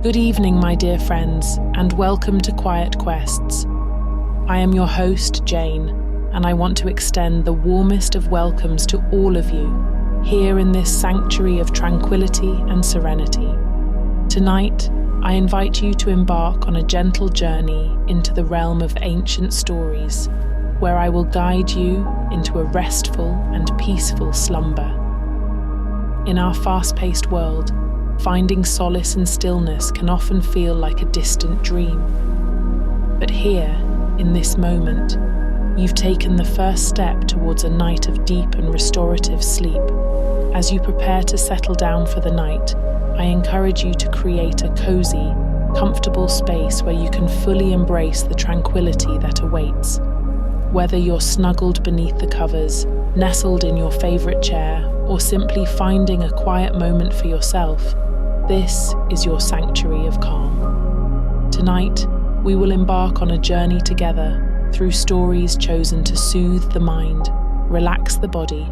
Good evening, my dear friends, and welcome to Quiet Quests. I am your host, Jane, and I want to extend the warmest of welcomes to all of you here in this sanctuary of tranquility and serenity. Tonight, I invite you to embark on a gentle journey into the realm of ancient stories, where I will guide you into a restful and peaceful slumber. In our fast-paced world, finding solace in stillness can often feel like a distant dream. But here, in this moment, you've taken the first step towards a night of deep and restorative sleep. As you prepare to settle down for the night, I encourage you to create a cozy, comfortable space where you can fully embrace the tranquility that awaits. Whether you're snuggled beneath the covers, nestled in your favorite chair, or simply finding a quiet moment for yourself, this is your sanctuary of calm. Tonight, we will embark on a journey together through stories chosen to soothe the mind, relax the body,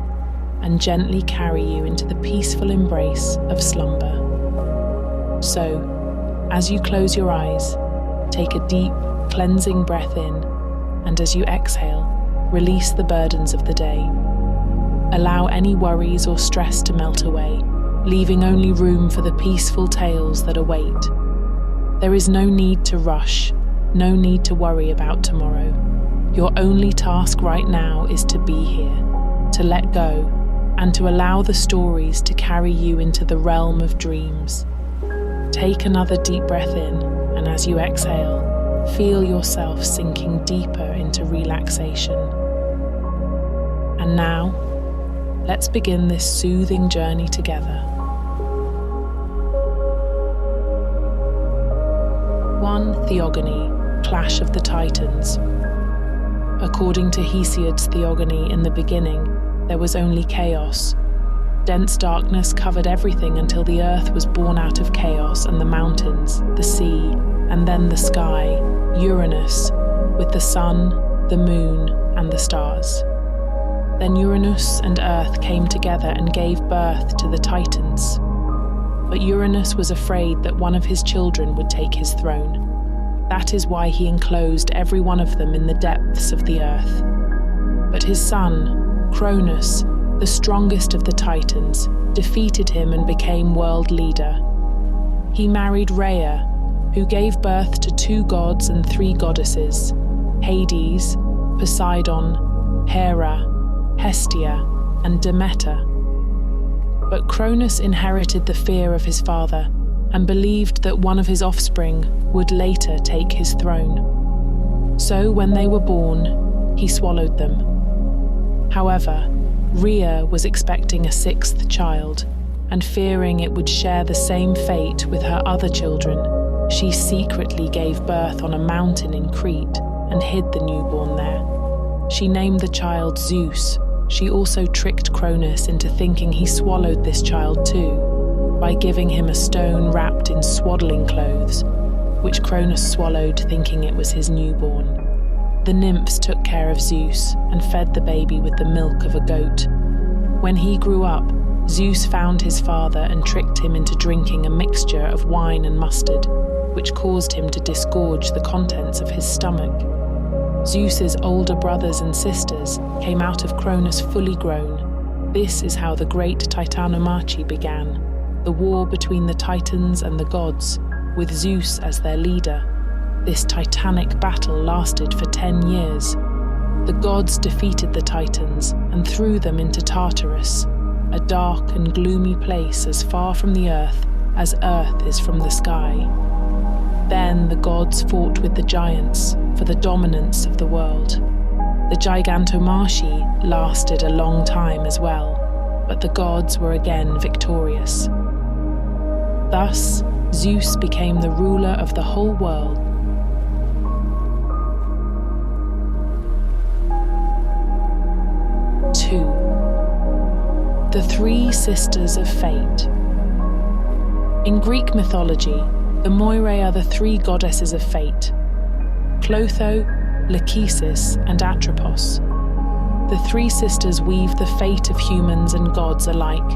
and gently carry you into the peaceful embrace of slumber. So, as you close your eyes, take a deep, cleansing breath in, and as you exhale, release the burdens of the day. Allow any worries or stress to melt away, leaving only room for the peaceful tales that await. There is no need to rush, no need to worry about tomorrow. Your only task right now is to be here, to let go, and to allow the stories to carry you into the realm of dreams. Take another deep breath in, and as you exhale, feel yourself sinking deeper into relaxation. And now, let's begin this soothing journey together. 1. Theogony, Clash of the Titans. According to Hesiod's Theogony, in the beginning, there was only chaos. Dense darkness covered everything until the earth was born out of chaos, and the mountains, the sea, and then the sky, Uranus, with the sun, the moon, and the stars. Then Uranus and Earth came together and gave birth to the Titans. But Uranus was afraid that one of his children would take his throne. That is why he enclosed every one of them in the depths of the earth. But his son, Cronus, the strongest of the Titans, defeated him and became world leader. He married Rhea, who gave birth to 2 gods and 3 goddesses, Hades, Poseidon, Hera, Hestia, and Demeter. But Cronus inherited the fear of his father and believed that one of his offspring would later take his throne. So when they were born, he swallowed them. However, Rhea was expecting a 6th child, and fearing it would share the same fate with her other children, she secretly gave birth on a mountain in Crete and hid the newborn there. She named the child Zeus. She also tricked Cronus into thinking he swallowed this child too, by giving him a stone wrapped in swaddling clothes, which Cronus swallowed thinking it was his newborn. The nymphs took care of Zeus and fed the baby with the milk of a goat. When he grew up, Zeus found his father and tricked him into drinking a mixture of wine and mustard, which caused him to disgorge the contents of his stomach. Zeus's older brothers and sisters came out of Cronus fully grown. This is how the great Titanomachy began, the war between the Titans and the gods, with Zeus as their leader. This titanic battle lasted for 10 years. The gods defeated the Titans and threw them into Tartarus, a dark and gloomy place as far from the earth as earth is from the sky. Then the gods fought with the giants for the dominance of the world. The Gigantomachy lasted a long time as well, but the gods were again victorious. Thus, Zeus became the ruler of the whole world. Two. The 3 Sisters of Fate. In Greek mythology, the Moirae are the 3 goddesses of fate: Clotho, Lachesis, and Atropos. The 3 sisters weave the fate of humans and gods alike.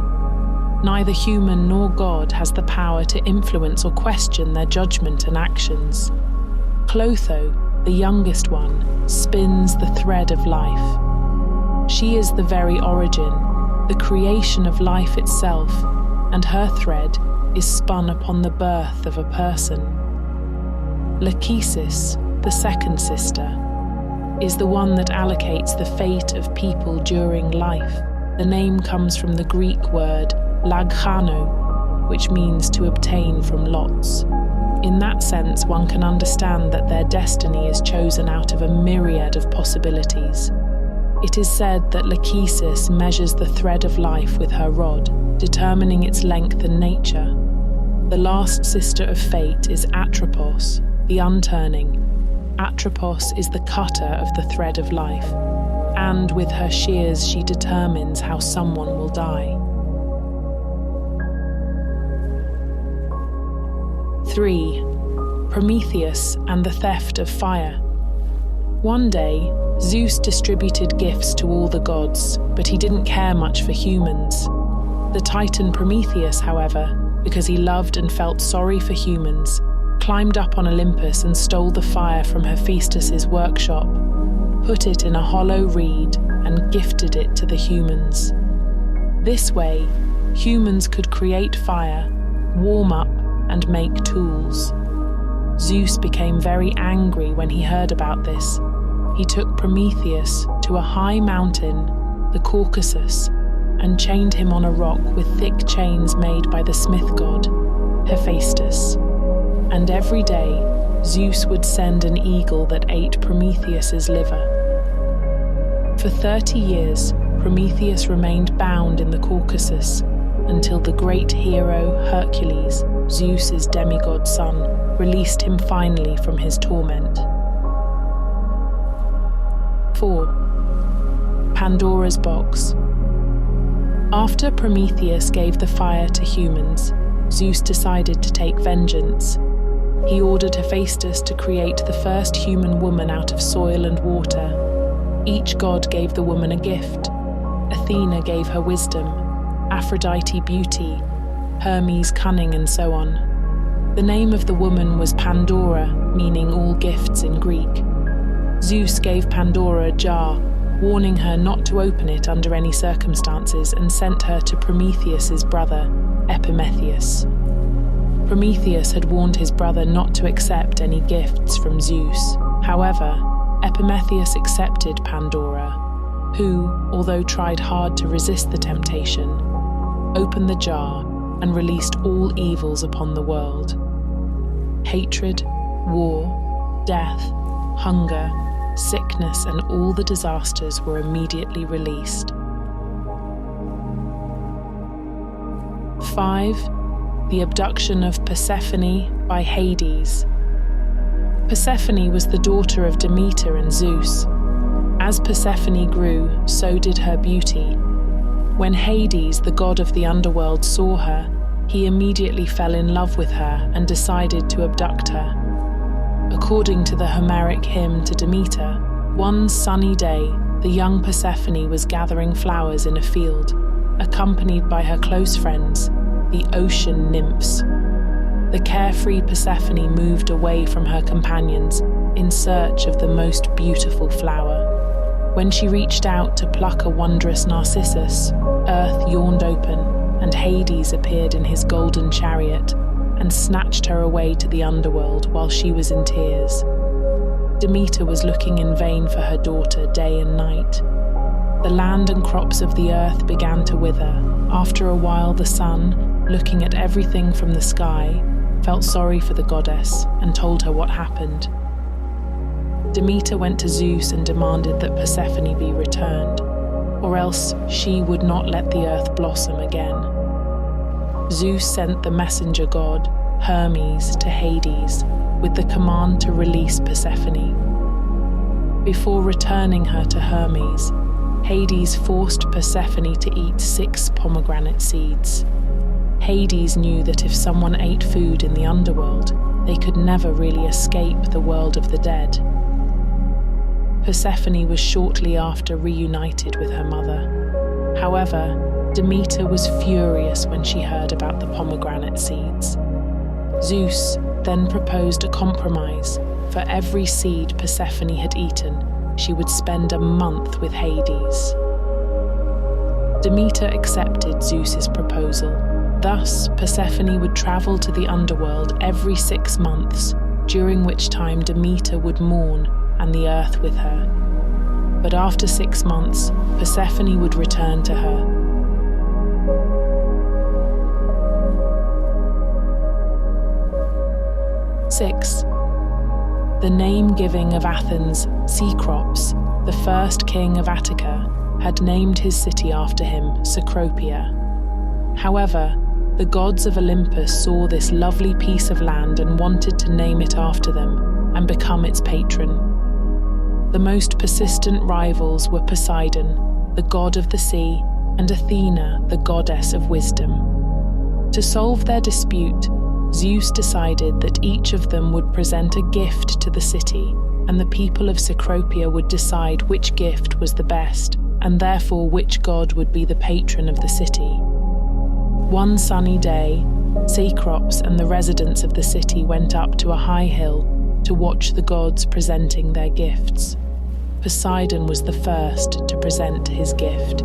Neither human nor God has the power to influence or question their judgment and actions. Clotho, the youngest one, spins the thread of life. She is the very origin, the creation of life itself, and her thread is spun upon the birth of a person. Lachesis, the second sister, is the one that allocates the fate of people during life. The name comes from the Greek word lagchano, which means to obtain from lots. In that sense, one can understand that their destiny is chosen out of a myriad of possibilities. It is said that Lachesis measures the thread of life with her rod, determining its length and nature. The last sister of fate is Atropos, the unturning. Atropos is the cutter of the thread of life, and with her shears she determines how someone will die. 3. Prometheus and the theft of fire. One day, Zeus distributed gifts to all the gods, but he didn't care much for humans. The Titan Prometheus, however, because he loved and felt sorry for humans, climbed up on Olympus and stole the fire from Hephaestus's workshop, put it in a hollow reed, and gifted it to the humans. This way, humans could create fire, warm up, and make tools. Zeus became very angry when he heard about this. He took Prometheus to a high mountain, the Caucasus, and chained him on a rock with thick chains made by the smith god, Hephaestus. And every day, Zeus would send an eagle that ate Prometheus's liver. For 30 years, Prometheus remained bound in the Caucasus until the great hero Hercules, Zeus's demigod son, released him finally from his torment. 4. Pandora's box. After Prometheus gave the fire to humans, Zeus decided to take vengeance. He ordered Hephaestus to create the first human woman out of soil and water. Each god gave the woman a gift. Athena gave her wisdom, Aphrodite beauty, Hermes cunning, and so on. The name of the woman was Pandora, meaning all gifts in Greek. Zeus gave Pandora a jar, warning her not to open it under any circumstances, and sent her to Prometheus's brother, Epimetheus. Prometheus had warned his brother not to accept any gifts from Zeus. However, Epimetheus accepted Pandora, who, although tried hard to resist the temptation, opened the jar and released all evils upon the world. Hatred, war, death, hunger, sickness, and all the disasters were immediately released. 5. The abduction of Persephone by Hades. Persephone was the daughter of Demeter and Zeus. As Persephone grew, so did her beauty. When Hades, the god of the underworld, saw her, he immediately fell in love with her and decided to abduct her. According to the Homeric hymn to Demeter, one sunny day, the young Persephone was gathering flowers in a field, accompanied by her close friends, the ocean nymphs. The carefree Persephone moved away from her companions in search of the most beautiful flower. When she reached out to pluck a wondrous narcissus, earth yawned open, and Hades appeared in his golden chariot and snatched her away to the underworld while she was in tears. Demeter was looking in vain for her daughter day and night. The land and crops of the earth began to wither. After a while, the sun, looking at everything from the sky, felt sorry for the goddess and told her what happened. Demeter went to Zeus and demanded that Persephone be returned, or else she would not let the earth blossom again. Zeus sent the messenger god, Hermes, to Hades with the command to release Persephone. Before returning her to Hermes, Hades forced Persephone to eat 6 pomegranate seeds. Hades knew that if someone ate food in the underworld, they could never really escape the world of the dead. Persephone was shortly after reunited with her mother. However, Demeter was furious when she heard about the pomegranate seeds. Zeus then proposed a compromise. For every seed Persephone had eaten, she would spend a month with Hades. Demeter accepted Zeus's proposal. Thus, Persephone would travel to the underworld every 6 months, during which time Demeter would mourn and the earth with her. But after 6 months, Persephone would return to her. Six. The name-giving of Athens, Cecrops, the first king of Attica, had named his city after him, Cecropia. However, the gods of Olympus saw this lovely piece of land and wanted to name it after them and become its patron. The most persistent rivals were Poseidon, the god of the sea, and Athena, the goddess of wisdom. To solve their dispute, Zeus decided that each of them would present a gift to the city, and the people of Cecropia would decide which gift was the best, and therefore which god would be the patron of the city. One sunny day, Cecrops and the residents of the city went up to a high hill to watch the gods presenting their gifts. Poseidon was the first to present his gift.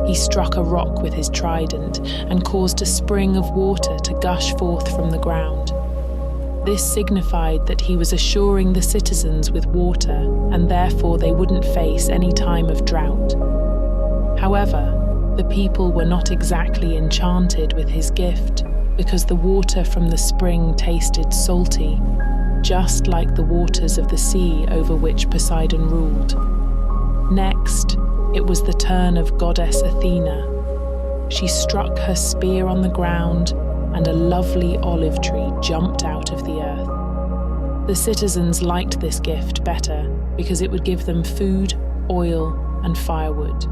He struck a rock with his trident and caused a spring of water to gush forth from the ground. This signified that he was assuring the citizens with water, and therefore they wouldn't face any time of drought. However, the people were not exactly enchanted with his gift, because the water from the spring tasted salty, just like the waters of the sea over which Poseidon ruled. Next, it was the turn of goddess Athena. She struck her spear on the ground, and a lovely olive tree jumped out of the earth. The citizens liked this gift better because it would give them food, oil, and firewood.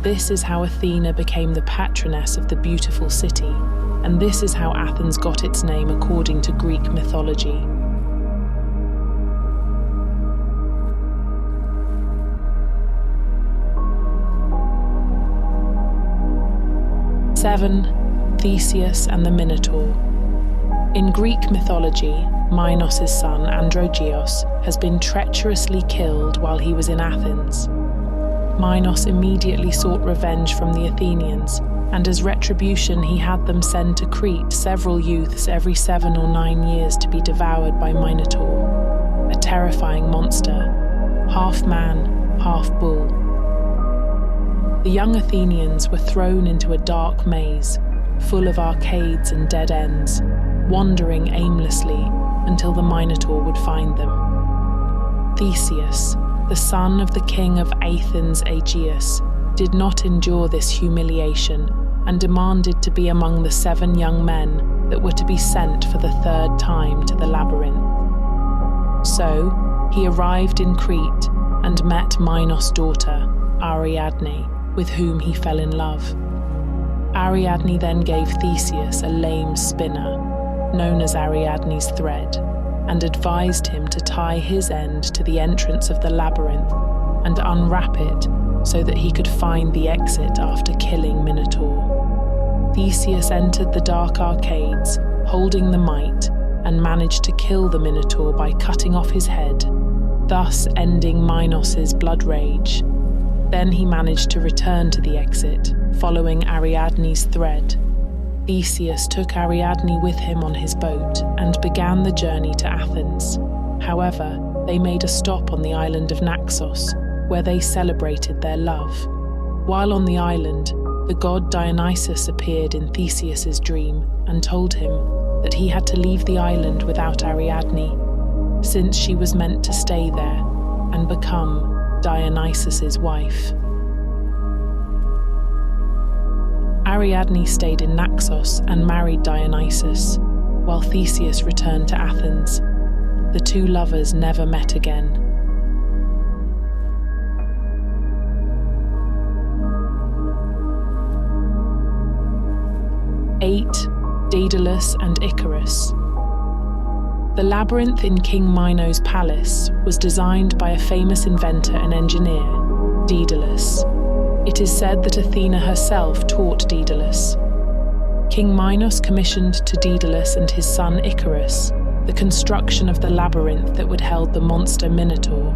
This is how Athena became the patroness of the beautiful city, and this is how Athens got its name according to Greek mythology. Seven. Theseus and the Minotaur. In Greek mythology, Minos' son Aegeus has been treacherously killed while he was in Athens. Minos immediately sought revenge from the Athenians, and as retribution he had them send to Crete several youths every 7 or 9 years to be devoured by Minotaur, a terrifying monster, half man, half bull. The young Athenians were thrown into a dark maze, full of arcades and dead ends, wandering aimlessly until the Minotaur would find them. Theseus, the son of the king of Athens, Aegeus, did not endure this humiliation and demanded to be among the 7 young men that were to be sent for the 3rd time to the labyrinth. So, he arrived in Crete and met Minos' daughter, Ariadne, with whom he fell in love. Ariadne then gave Theseus a lame spinner, known as Ariadne's thread, and advised him to tie his end to the entrance of the labyrinth and unwrap it so that he could find the exit after killing Minotaur. Theseus entered the dark arcades, holding the mite, and managed to kill the Minotaur by cutting off his head, thus ending Minos' blood rage. Then he managed to return to the exit, following Ariadne's thread. Theseus took Ariadne with him on his boat and began the journey to Athens. However, they made a stop on the island of Naxos, where they celebrated their love. While on the island, the god Dionysus appeared in Theseus's dream and told him that he had to leave the island without Ariadne, since she was meant to stay there and become Dionysus's wife. Ariadne stayed in Naxos and married Dionysus, while Theseus returned to Athens. The 2 lovers never met again. 8. Daedalus and Icarus. The labyrinth in King Minos' palace was designed by a famous inventor and engineer, Daedalus. It is said that Athena herself taught Daedalus. King Minos commissioned to Daedalus and his son Icarus the construction of the labyrinth that would hold the monster Minotaur.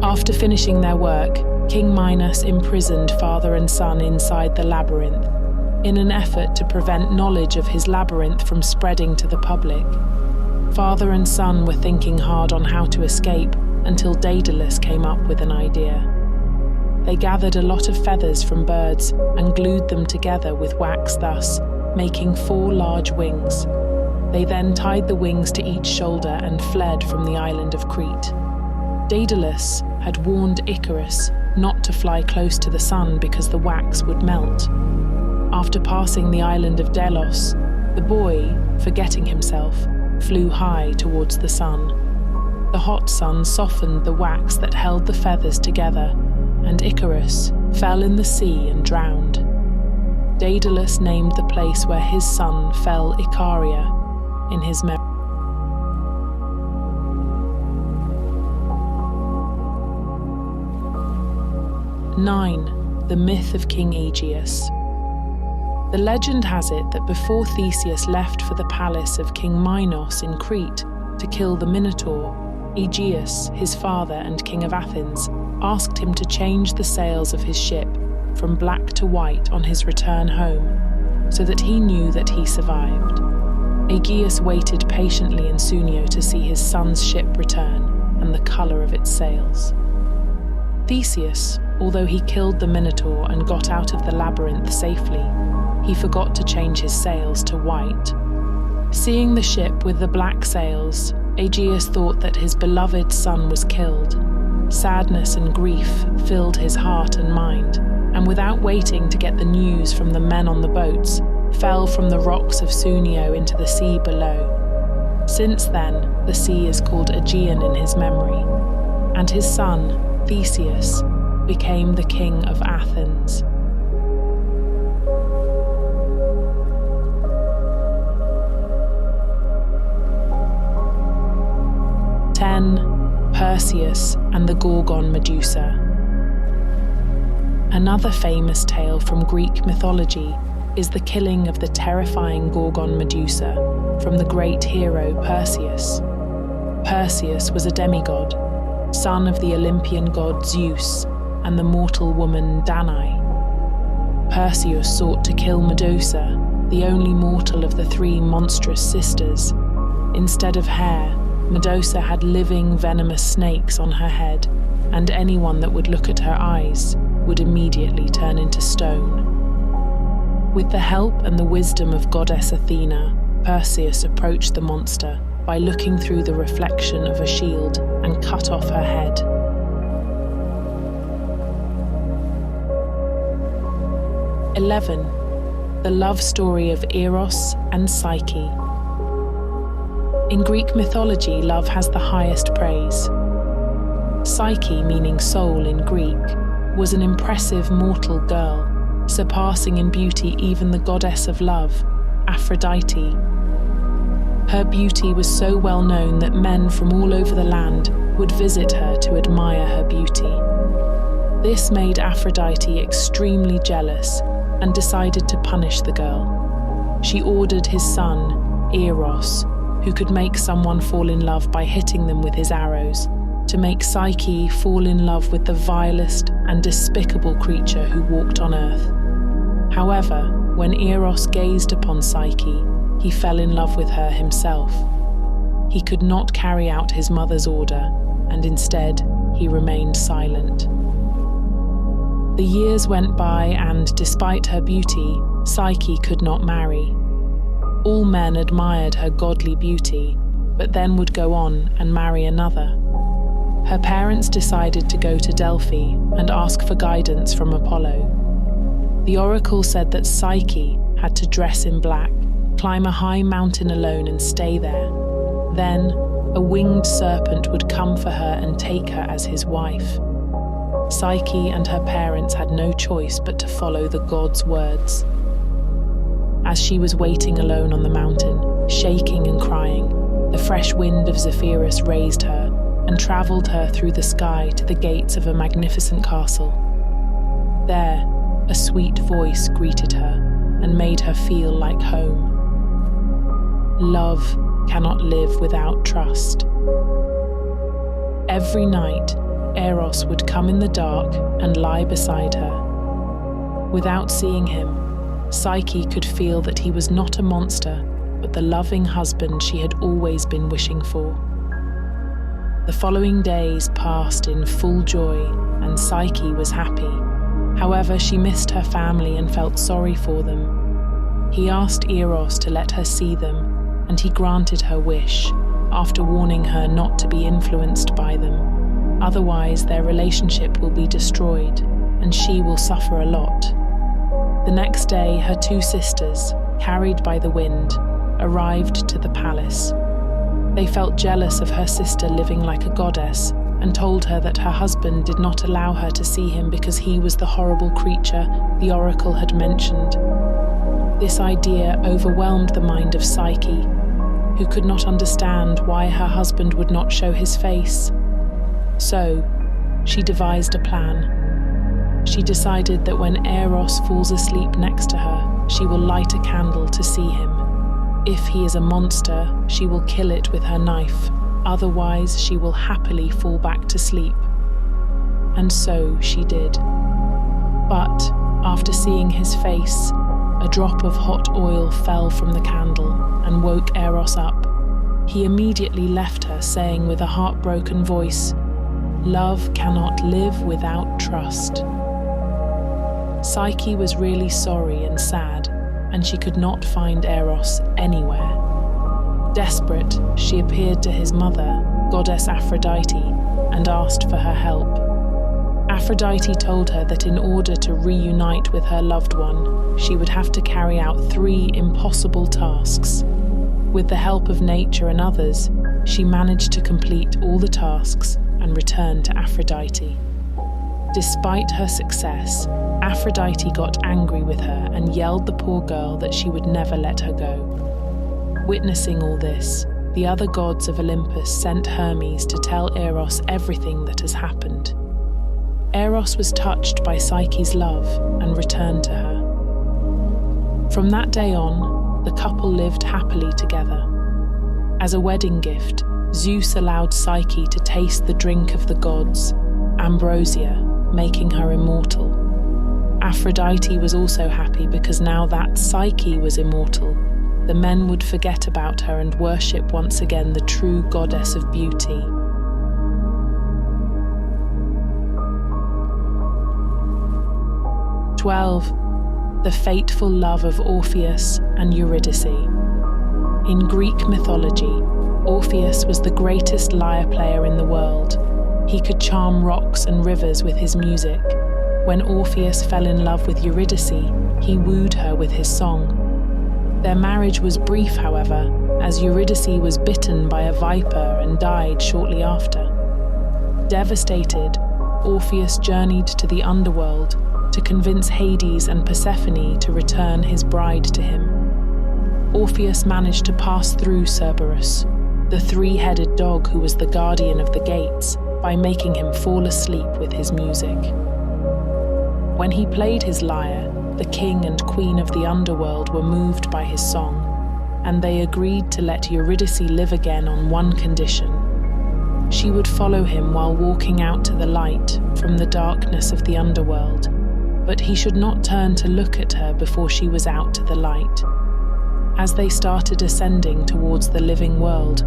After finishing their work, King Minos imprisoned father and son inside the labyrinth, in an effort to prevent knowledge of his labyrinth from spreading to the public. Father and son were thinking hard on how to escape until Daedalus came up with an idea. They gathered a lot of feathers from birds and glued them together with wax, thus making 4 large wings. They then tied the wings to each shoulder and fled from the island of Crete. Daedalus had warned Icarus not to fly close to the sun because the wax would melt. After passing the island of Delos, the boy, forgetting himself, flew high towards the sun. The hot sun softened the wax that held the feathers together, and Icarus fell in the sea and drowned. Daedalus named the place where his son fell Icaria in his memory. 9. The myth of King Aegeus. The legend has it that before Theseus left for the palace of King Minos in Crete to kill the Minotaur, Aegeus, his father and king of Athens, asked him to change the sails of his ship from black to white on his return home, so that he knew that he survived. Aegeus waited patiently in Sunio to see his son's ship return and the colour of its sails. Theseus, although he killed the Minotaur and got out of the labyrinth safely, he forgot to change his sails to white. Seeing the ship with the black sails, Aegeus thought that his beloved son was killed. Sadness and grief filled his heart and mind, and without waiting to get the news from the men on the boats, fell from the rocks of Sunio into the sea below. Since then, the sea is called Aegean in his memory, and his son, Theseus, became the king of Athens. Perseus and the Gorgon Medusa. Another famous tale from Greek mythology is the killing of the terrifying Gorgon Medusa from the great hero Perseus. Perseus was a demigod, son of the Olympian god Zeus and the mortal woman Danae. Perseus sought to kill Medusa, the only mortal of the 3 monstrous sisters. Instead of hair, Medusa had living, venomous snakes on her head, and anyone that would look at her eyes would immediately turn into stone. With the help and the wisdom of goddess Athena, Perseus approached the monster by looking through the reflection of a shield and cut off her head. The love story of Eros and Psyche. In Greek mythology, love has the highest praise. Psyche, meaning soul in Greek, was an impressive mortal girl, surpassing in beauty even the goddess of love, Aphrodite. Her beauty was so well known that men from all over the land would visit her to admire her beauty. This made Aphrodite extremely jealous and decided to punish the girl. She ordered his son, Eros, who could make someone fall in love by hitting them with his arrows, to make Psyche fall in love with the vilest and despicable creature who walked on earth. However, when Eros gazed upon Psyche, he fell in love with her himself. He could not carry out his mother's order, and instead he remained silent. The years went by, and despite her beauty, Psyche could not marry. All men admired her godly beauty, but then would go on and marry another. Her parents decided to go to Delphi and ask for guidance from Apollo. The oracle said that Psyche had to dress in black, climb a high mountain alone and stay there. Then, a winged serpent would come for her and take her as his wife. Psyche and her parents had no choice but to follow the god's words. As she was waiting alone on the mountain, shaking and crying, the fresh wind of Zephyrus raised her and travelled her through the sky to the gates of a magnificent castle. There, a sweet voice greeted her and made her feel like home. Love cannot live without trust. Every night, Eros would come in the dark and lie beside her. Without seeing him, Psyche could feel that he was not a monster, but the loving husband she had always been wishing for. The following days passed in full joy, and Psyche was happy. However, she missed her family and felt sorry for them. He asked Eros to let her see them, and he granted her wish, after warning her not to be influenced by them. Otherwise, their relationship will be destroyed, and she will suffer a lot. The next day, her two sisters, carried by the wind, arrived to the palace. They felt jealous of her sister living like a goddess and told her that her husband did not allow her to see him because he was the horrible creature the oracle had mentioned. This idea overwhelmed the mind of Psyche, who could not understand why her husband would not show his face. So, she devised a plan. She decided that when Eros falls asleep next to her, she will light a candle to see him. If he is a monster, she will kill it with her knife. Otherwise, she will happily fall back to sleep. And so she did. But, after seeing his face, a drop of hot oil fell from the candle and woke Eros up. He immediately left her, saying with a heartbroken voice, "Love cannot live without trust." Psyche was really sorry and sad, and she could not find Eros anywhere. Desperate, she appeared to his mother, goddess Aphrodite, and asked for her help. Aphrodite told her that in order to reunite with her loved one, she would have to carry out 3 impossible tasks. With the help of nature and others, she managed to complete all the tasks and return to Aphrodite. Despite her success, Aphrodite got angry with her and yelled the poor girl that she would never let her go. Witnessing all this, the other gods of Olympus sent Hermes to tell Eros everything that has happened. Eros was touched by Psyche's love and returned to her. From that day on, the couple lived happily together. As a wedding gift, Zeus allowed Psyche to taste the drink of the gods, ambrosia, making her immortal. Aphrodite was also happy because now that Psyche was immortal, the men would forget about her and worship once again the true goddess of beauty. The fateful love of Orpheus and Eurydice. In Greek mythology, Orpheus was the greatest lyre player in the world. He could charm rocks and rivers with his music. When Orpheus fell in love with Eurydice, he wooed her with his song. Their marriage was brief, however, as Eurydice was bitten by a viper and died shortly after. Devastated, Orpheus journeyed to the underworld to convince Hades and Persephone to return his bride to him. Orpheus managed to pass through Cerberus, the 3-headed dog who was the guardian of the gates, by making him fall asleep with his music. When he played his lyre, the king and queen of the underworld were moved by his song, and they agreed to let Eurydice live again on one condition. She would follow him while walking out to the light from the darkness of the underworld, but he should not turn to look at her before she was out to the light. As they started ascending towards the living world,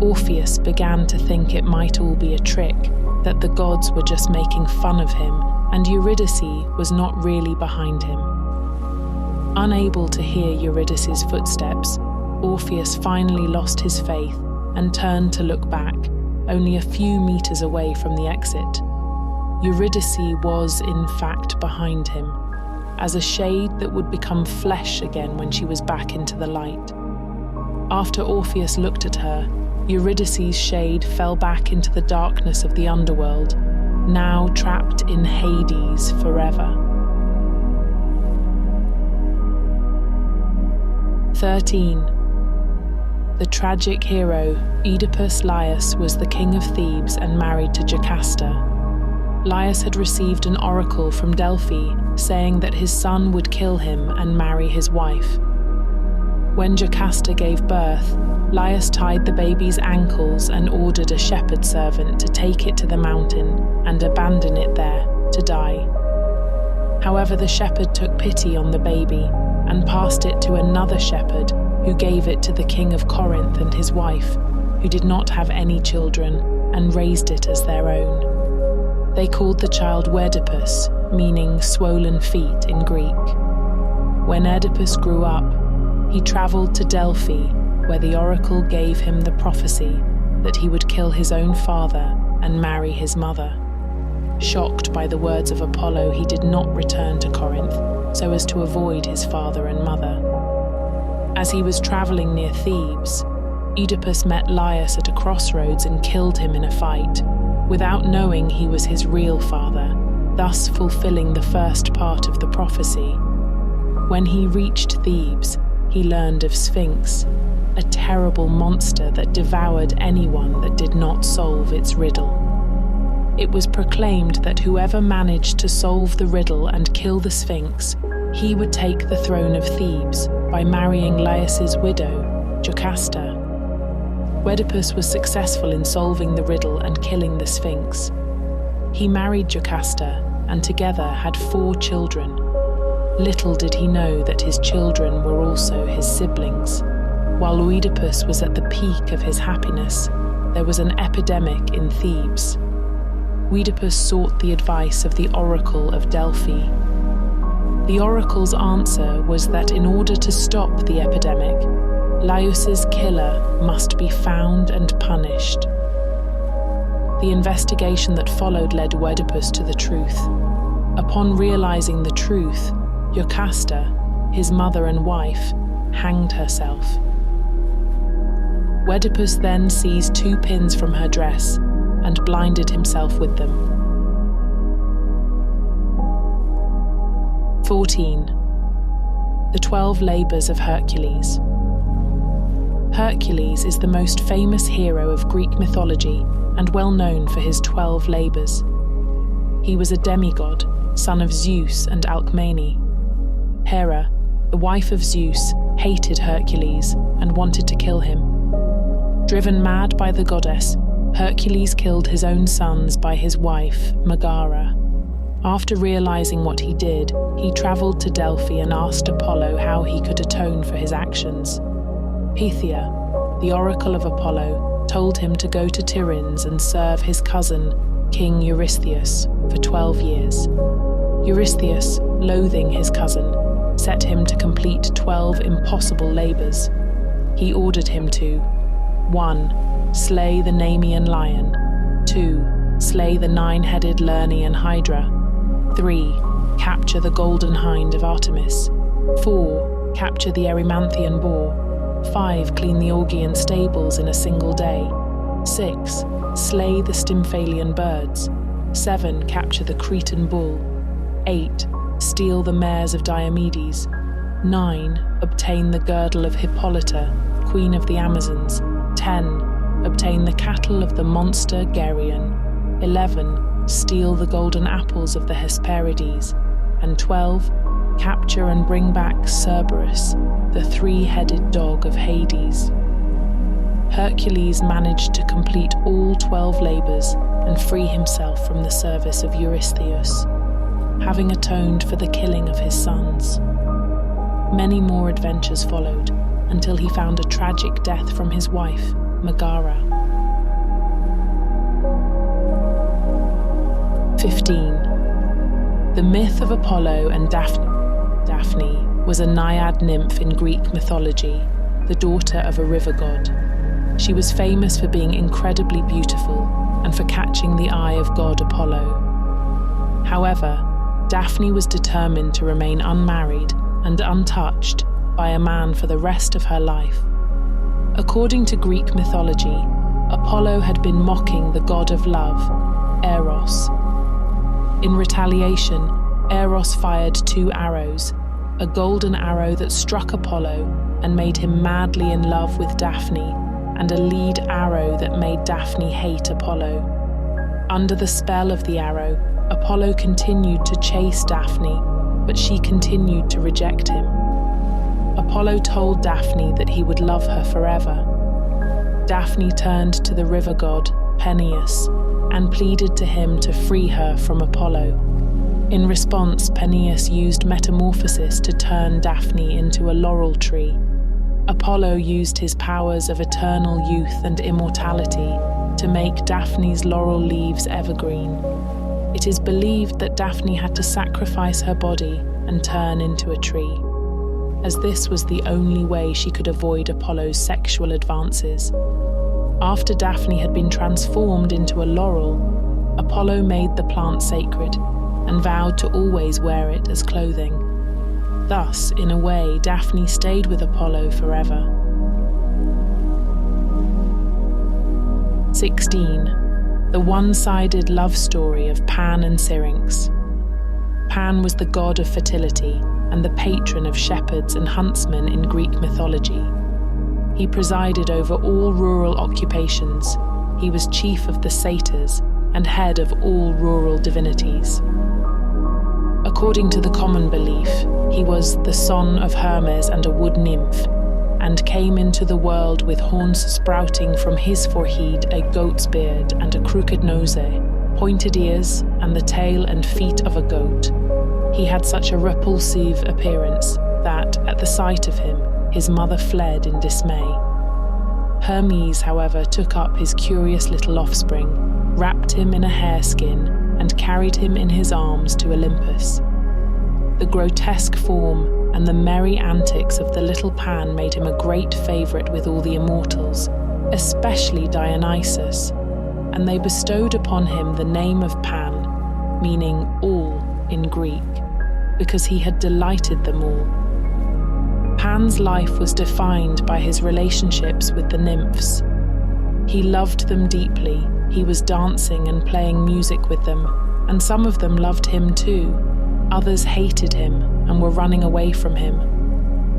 Orpheus began to think it might all be a trick, that the gods were just making fun of him, and Eurydice was not really behind him. Unable to hear Eurydice's footsteps, Orpheus finally lost his faith and turned to look back, only a few meters away from the exit. Eurydice was, in fact, behind him, as a shade that would become flesh again when she was back into the light. After Orpheus looked at her, Eurydice's shade fell back into the darkness of the underworld, now trapped in Hades forever. 13. The tragic hero, Oedipus Laius, was the king of Thebes and married to Jocasta. Laius had received an oracle from Delphi saying that his son would kill him and marry his wife. When Jocasta gave birth, Laius tied the baby's ankles and ordered a shepherd servant to take it to the mountain and abandon it there to die. However, the shepherd took pity on the baby and passed it to another shepherd who gave it to the king of Corinth and his wife, who did not have any children, and raised it as their own. They called the child Oedipus, meaning swollen feet in Greek. When Oedipus grew up, he travelled to Delphi, where the oracle gave him the prophecy that he would kill his own father and marry his mother. Shocked by the words of Apollo, he did not return to Corinth, so as to avoid his father and mother. As he was travelling near Thebes, Oedipus met Laius at a crossroads and killed him in a fight, without knowing he was his real father, thus fulfilling the first part of the prophecy. When he reached Thebes, he learned of Sphinx, a terrible monster that devoured anyone that did not solve its riddle. It was proclaimed that whoever managed to solve the riddle and kill the Sphinx, he would take the throne of Thebes by marrying Laius's widow, Jocasta. Oedipus was successful in solving the riddle and killing the Sphinx. He married Jocasta and together had 4 children. Little did he know that his children were also his siblings. While Oedipus was at the peak of his happiness, there was an epidemic in Thebes. Oedipus sought the advice of the oracle of Delphi. The oracle's answer was that in order to stop the epidemic, Laius's killer must be found and punished. The investigation that followed led Oedipus to the truth. Upon realizing the truth, Jocasta, his mother and wife, hanged herself. Oedipus then seized 2 pins from her dress and blinded himself with them. 14. The 12 Labours of Hercules. Hercules is the most famous hero of Greek mythology and well known for his 12 labours. He was a demigod, son of Zeus and Alcmene. Hera, the wife of Zeus, hated Hercules and wanted to kill him. Driven mad by the goddess, Hercules killed his own sons by his wife, Megara. After realizing what he did, he travelled to Delphi and asked Apollo how he could atone for his actions. Pythia, the oracle of Apollo, told him to go to Tiryns and serve his cousin, King Eurystheus, for 12 years. Eurystheus, loathing his cousin, set him to complete 12 impossible labours. He ordered him to 1. Slay the Nemean lion. 2. Slay the 9-headed Lernaean hydra. 3. Capture the golden hind of Artemis. 4. Capture the Erymanthian boar. 5. Clean the Augean stables in a single day. 6. Slay the Stymphalian birds. 7. Capture the Cretan bull. 8. Steal the mares of Diomedes. 9. Obtain the girdle of Hippolyta, queen of the Amazons. 10. Obtain the cattle of the monster Geryon. 11. Steal the golden apples of the Hesperides. And 12. Capture and bring back Cerberus, the 3-headed dog of Hades. Hercules managed to complete all 12 labours and free himself from the service of Eurystheus, having atoned for the killing of his sons. Many more adventures followed, until he found a tragic death from his wife, Megara. 15. The myth of Apollo and Daphne. Daphne was a naiad nymph in Greek mythology, the daughter of a river god. She was famous for being incredibly beautiful and for catching the eye of god Apollo. However, Daphne was determined to remain unmarried and untouched by a man for the rest of her life. According to Greek mythology, Apollo had been mocking the god of love, Eros. In retaliation, Eros fired 2 arrows, a golden arrow that struck Apollo and made him madly in love with Daphne, and a lead arrow that made Daphne hate Apollo. Under the spell of the arrow, Apollo continued to chase Daphne, but she continued to reject him. Apollo told Daphne that he would love her forever. Daphne turned to the river god, Peneus, and pleaded to him to free her from Apollo. In response, Peneus used metamorphosis to turn Daphne into a laurel tree. Apollo used his powers of eternal youth and immortality to make Daphne's laurel leaves evergreen. It is believed that Daphne had to sacrifice her body and turn into a tree, as this was the only way she could avoid Apollo's sexual advances. After Daphne had been transformed into a laurel, Apollo made the plant sacred and vowed to always wear it as clothing. Thus, in a way, Daphne stayed with Apollo forever. 16. The one-sided love story of Pan and Syrinx. Pan was the god of fertility and the patron of shepherds and huntsmen in Greek mythology. He presided over all rural occupations. He was chief of the satyrs and head of all rural divinities. According to the common belief, he was the son of Hermes and a wood nymph, and came into the world with horns sprouting from his forehead, a goat's beard and a crooked nose, pointed ears, and the tail and feet of a goat. He had such a repulsive appearance that, at the sight of him, his mother fled in dismay. Hermes, however, took up his curious little offspring, wrapped him in a hareskin, and carried him in his arms to Olympus. The grotesque form and the merry antics of the little Pan made him a great favourite with all the immortals, especially Dionysus, and they bestowed upon him the name of Pan, meaning all in Greek, because he had delighted them all. Pan's life was defined by his relationships with the nymphs. He loved them deeply. He was dancing and playing music with them, and some of them loved him too. Others hated him and were running away from him.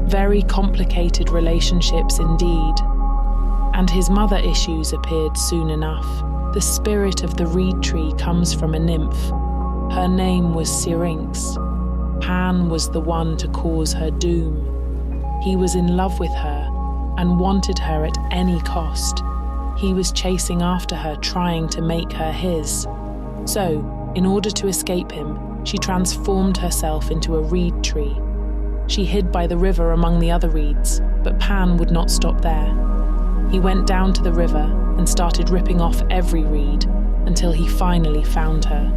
Very complicated relationships indeed. And his mother issues appeared soon enough. The spirit of the reed tree comes from a nymph. Her name was Syrinx. Pan was the one to cause her doom. He was in love with her and wanted her at any cost. He was chasing after her, trying to make her his. So, in order to escape him, she transformed herself into a reed tree. She hid by the river among the other reeds, but Pan would not stop there. He went down to the river and started ripping off every reed until he finally found her.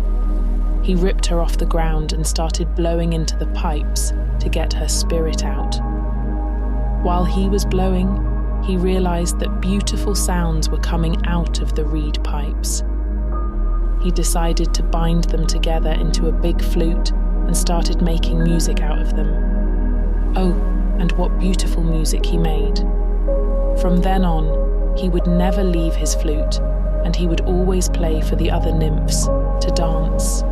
He ripped her off the ground and started blowing into the pipes to get her spirit out. While he was blowing, he realized that beautiful sounds were coming out of the reed pipes. He decided to bind them together into a big flute and started making music out of them. Oh, and what beautiful music he made. From then on, he would never leave his flute, and he would always play for the other nymphs to dance.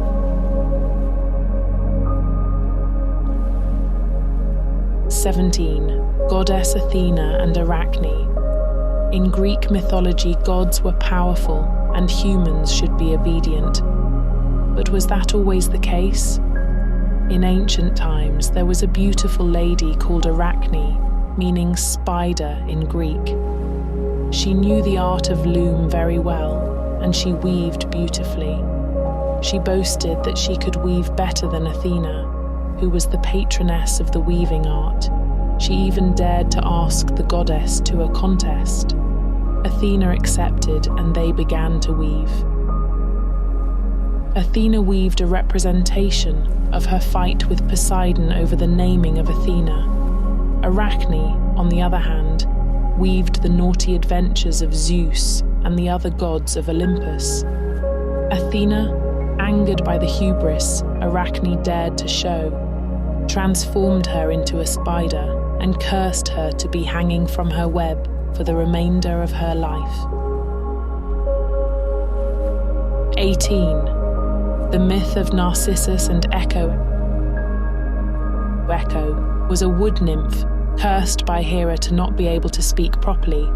(17) Goddess Athena and Arachne. In Greek mythology, gods were powerful and humans should be obedient. But was that always the case? In ancient times, there was a beautiful lady called Arachne, meaning spider in Greek. She knew the art of loom very well, and she weaved beautifully. She boasted that she could weave better than Athena, who was the patroness of the weaving art. She even dared to ask the goddess to a contest. Athena accepted, and they began to weave. Athena weaved a representation of her fight with Poseidon over the naming of Athena. Arachne, on the other hand, weaved the naughty adventures of Zeus and the other gods of Olympus. Athena, angered by the hubris Arachne dared to show, transformed her into a spider and cursed her to be hanging from her web for the remainder of her life. 18. The myth of Narcissus and Echo. Echo was a wood nymph cursed by Hera to not be able to speak properly,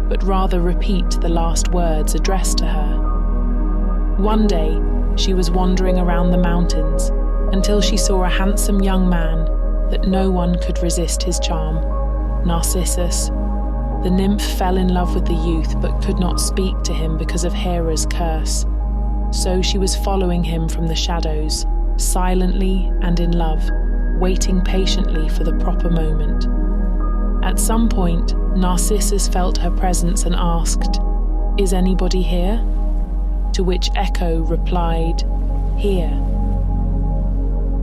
but rather repeat the last words addressed to her. One day, she was wandering around the mountains until she saw a handsome young man that no one could resist his charm, Narcissus. The nymph fell in love with the youth but could not speak to him because of Hera's curse. So she was following him from the shadows, silently and in love, waiting patiently for the proper moment. At some point, Narcissus felt her presence and asked, "Is anybody here?" To which Echo replied, "Here."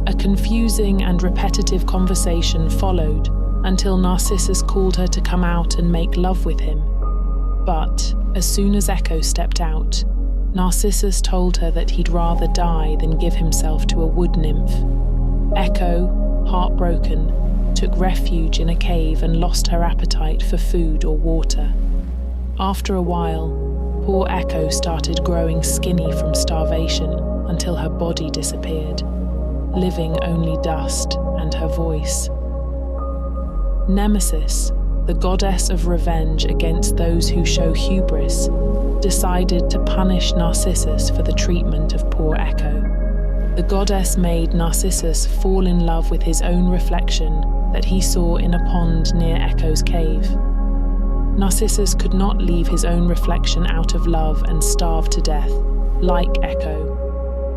A confusing and repetitive conversation followed until Narcissus called her to come out and make love with him. But as soon as Echo stepped out, Narcissus told her that he'd rather die than give himself to a wood nymph. Echo, heartbroken, took refuge in a cave and lost her appetite for food or water. After a while, poor Echo started growing skinny from starvation until her body disappeared, leaving only dust and her voice. Nemesis, the goddess of revenge against those who show hubris, decided to punish Narcissus for the treatment of poor Echo. The goddess made Narcissus fall in love with his own reflection that he saw in a pond near Echo's cave. Narcissus could not leave his own reflection out of love and starve to death, like Echo.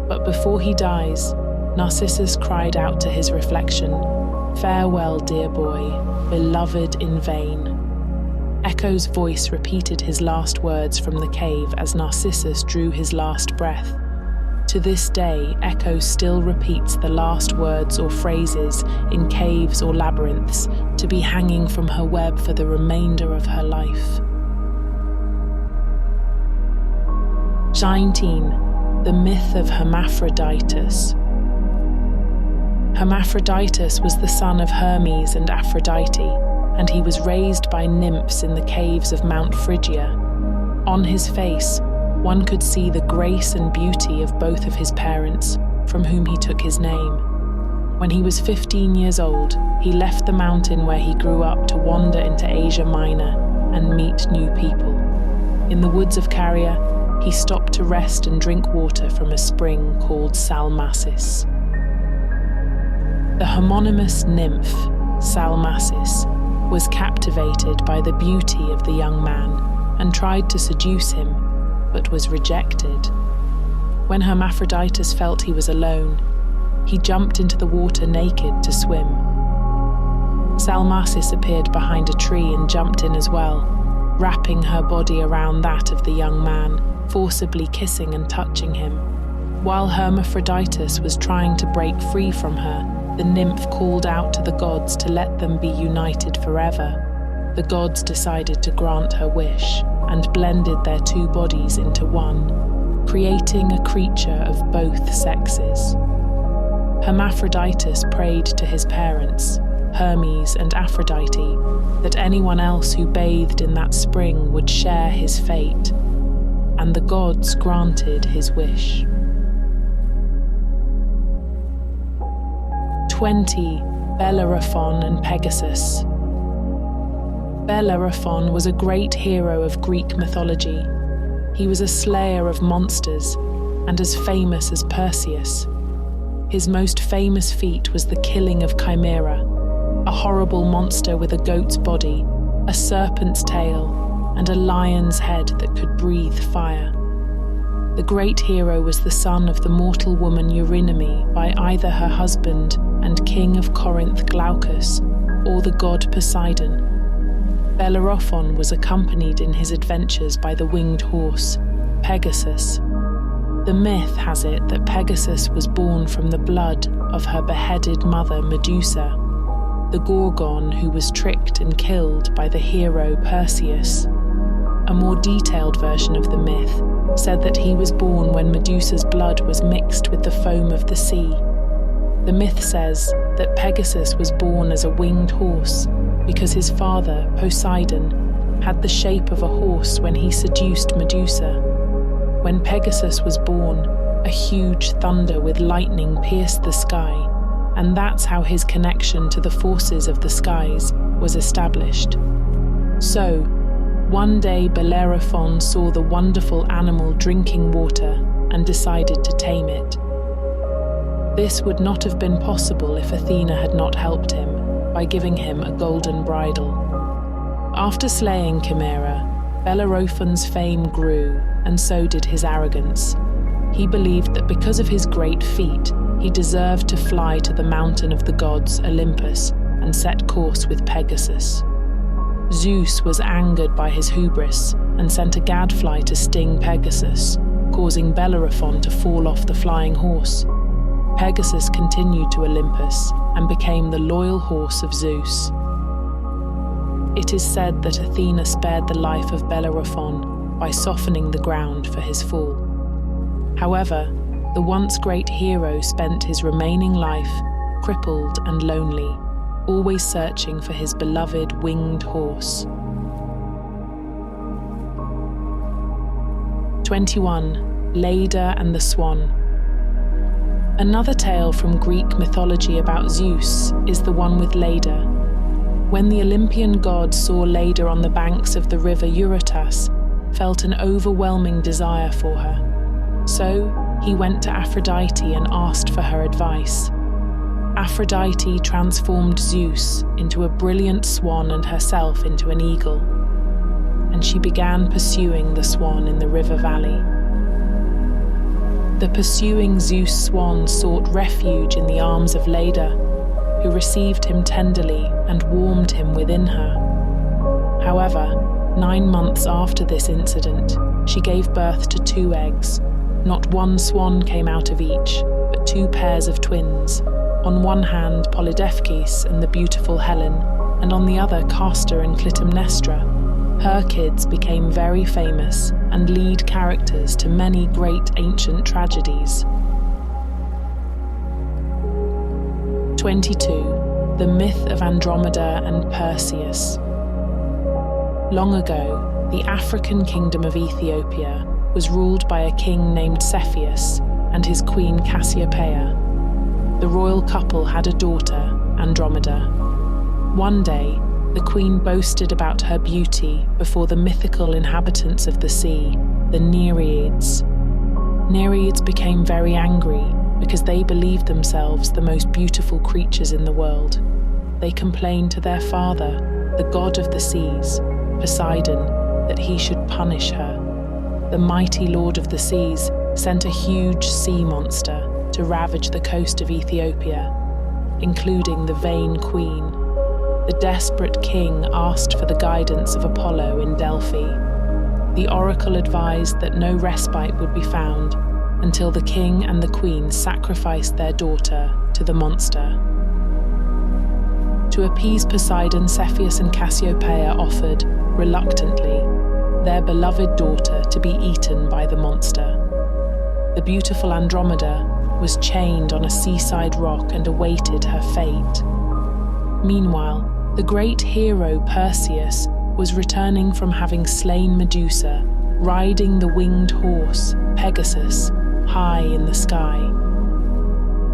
But before he dies, Narcissus cried out to his reflection, "Farewell, dear boy, beloved in vain." Echo's voice repeated his last words from the cave as Narcissus drew his last breath. To this day, Echo still repeats the last words or phrases in caves or labyrinths to be hanging from her web for the remainder of her life. 19. The myth of Hermaphroditus. Hermaphroditus was the son of Hermes and Aphrodite, and he was raised by nymphs in the caves of Mount Phrygia. On his face, one could see the grace and beauty of both of his parents, from whom he took his name. When he was 15 years old, he left the mountain where he grew up to wander into Asia Minor and meet new people. In the woods of Caria, he stopped to rest and drink water from a spring called Salmacis. The homonymous nymph, Salmacis, was captivated by the beauty of the young man and tried to seduce him, but was rejected. When Hermaphroditus felt he was alone, he jumped into the water naked to swim. Salmacis appeared behind a tree and jumped in as well, wrapping her body around that of the young man, forcibly kissing and touching him. While Hermaphroditus was trying to break free from her, the nymph called out to the gods to let them be united forever. The gods decided to grant her wish and blended their two bodies into one, creating a creature of both sexes. Hermaphroditus prayed to his parents, Hermes and Aphrodite, that anyone else who bathed in that spring would share his fate, and the gods granted his wish. 20. Bellerophon and Pegasus. Bellerophon was a great hero of Greek mythology. He was a slayer of monsters and as famous as Perseus. His most famous feat was the killing of Chimera, a horrible monster with a goat's body, a serpent's tail, and a lion's head that could breathe fire. The great hero was the son of the mortal woman Eurynome by either her husband and king of Corinth Glaucus or the god Poseidon. Bellerophon was accompanied in his adventures by the winged horse, Pegasus. The myth has it that Pegasus was born from the blood of her beheaded mother Medusa, the Gorgon who was tricked and killed by the hero Perseus. A more detailed version of the myth said that he was born when Medusa's blood was mixed with the foam of the sea. The myth says that Pegasus was born as a winged horse because his father, Poseidon, had the shape of a horse when he seduced Medusa. When Pegasus was born, a huge thunder with lightning pierced the sky, and that's how his connection to the forces of the skies was established. So, one day Bellerophon saw the wonderful animal drinking water and decided to tame it. This would not have been possible if Athena had not helped him by giving him a golden bridle. After slaying Chimera, Bellerophon's fame grew, and so did his arrogance. He believed that because of his great feat, he deserved to fly to the mountain of the gods, Olympus, and set course with Pegasus. Zeus was angered by his hubris and sent a gadfly to sting Pegasus, causing Bellerophon to fall off the flying horse. Pegasus continued to Olympus and became the loyal horse of Zeus. It is said that Athena spared the life of Bellerophon by softening the ground for his fall. However, the once great hero spent his remaining life crippled and lonely, always searching for his beloved winged horse. 21. Leda and the Swan. Another tale from Greek mythology about Zeus is the one with Leda. When the Olympian god saw Leda on the banks of the river Eurotas, felt an overwhelming desire for her. So he went to Aphrodite and asked for her advice. Aphrodite transformed Zeus into a brilliant swan and herself into an eagle, and she began pursuing the swan in the river valley. The pursuing Zeus swan sought refuge in the arms of Leda, who received him tenderly and warmed him within her. However, 9 months after this incident, she gave birth to 2 eggs. Not one swan came out of each, but 2 pairs of twins. On one hand, Polydeuces and the beautiful Helen, and on the other, Castor and Clytemnestra. Her kids became very famous and lead characters to many great ancient tragedies. 22. The myth of Andromeda and Perseus. Long ago, the African kingdom of Ethiopia was ruled by a king named Cepheus and his queen Cassiopeia. The royal couple had a daughter, Andromeda. One day, the queen boasted about her beauty before the mythical inhabitants of the sea, the Nereids. Nereids became very angry because they believed themselves the most beautiful creatures in the world. They complained to their father, the god of the seas, Poseidon, that he should punish her. The mighty lord of the seas sent a huge sea monster to ravage the coast of Ethiopia, including the vain queen. The desperate king asked for the guidance of Apollo in Delphi. The oracle advised that no respite would be found until the king and the queen sacrificed their daughter to the monster. To appease Poseidon, Cepheus and Cassiopeia offered, reluctantly, their beloved daughter to be eaten by the monster. The beautiful Andromeda was chained on a seaside rock and awaited her fate. Meanwhile, the great hero Perseus was returning from having slain Medusa, riding the winged horse, Pegasus, high in the sky.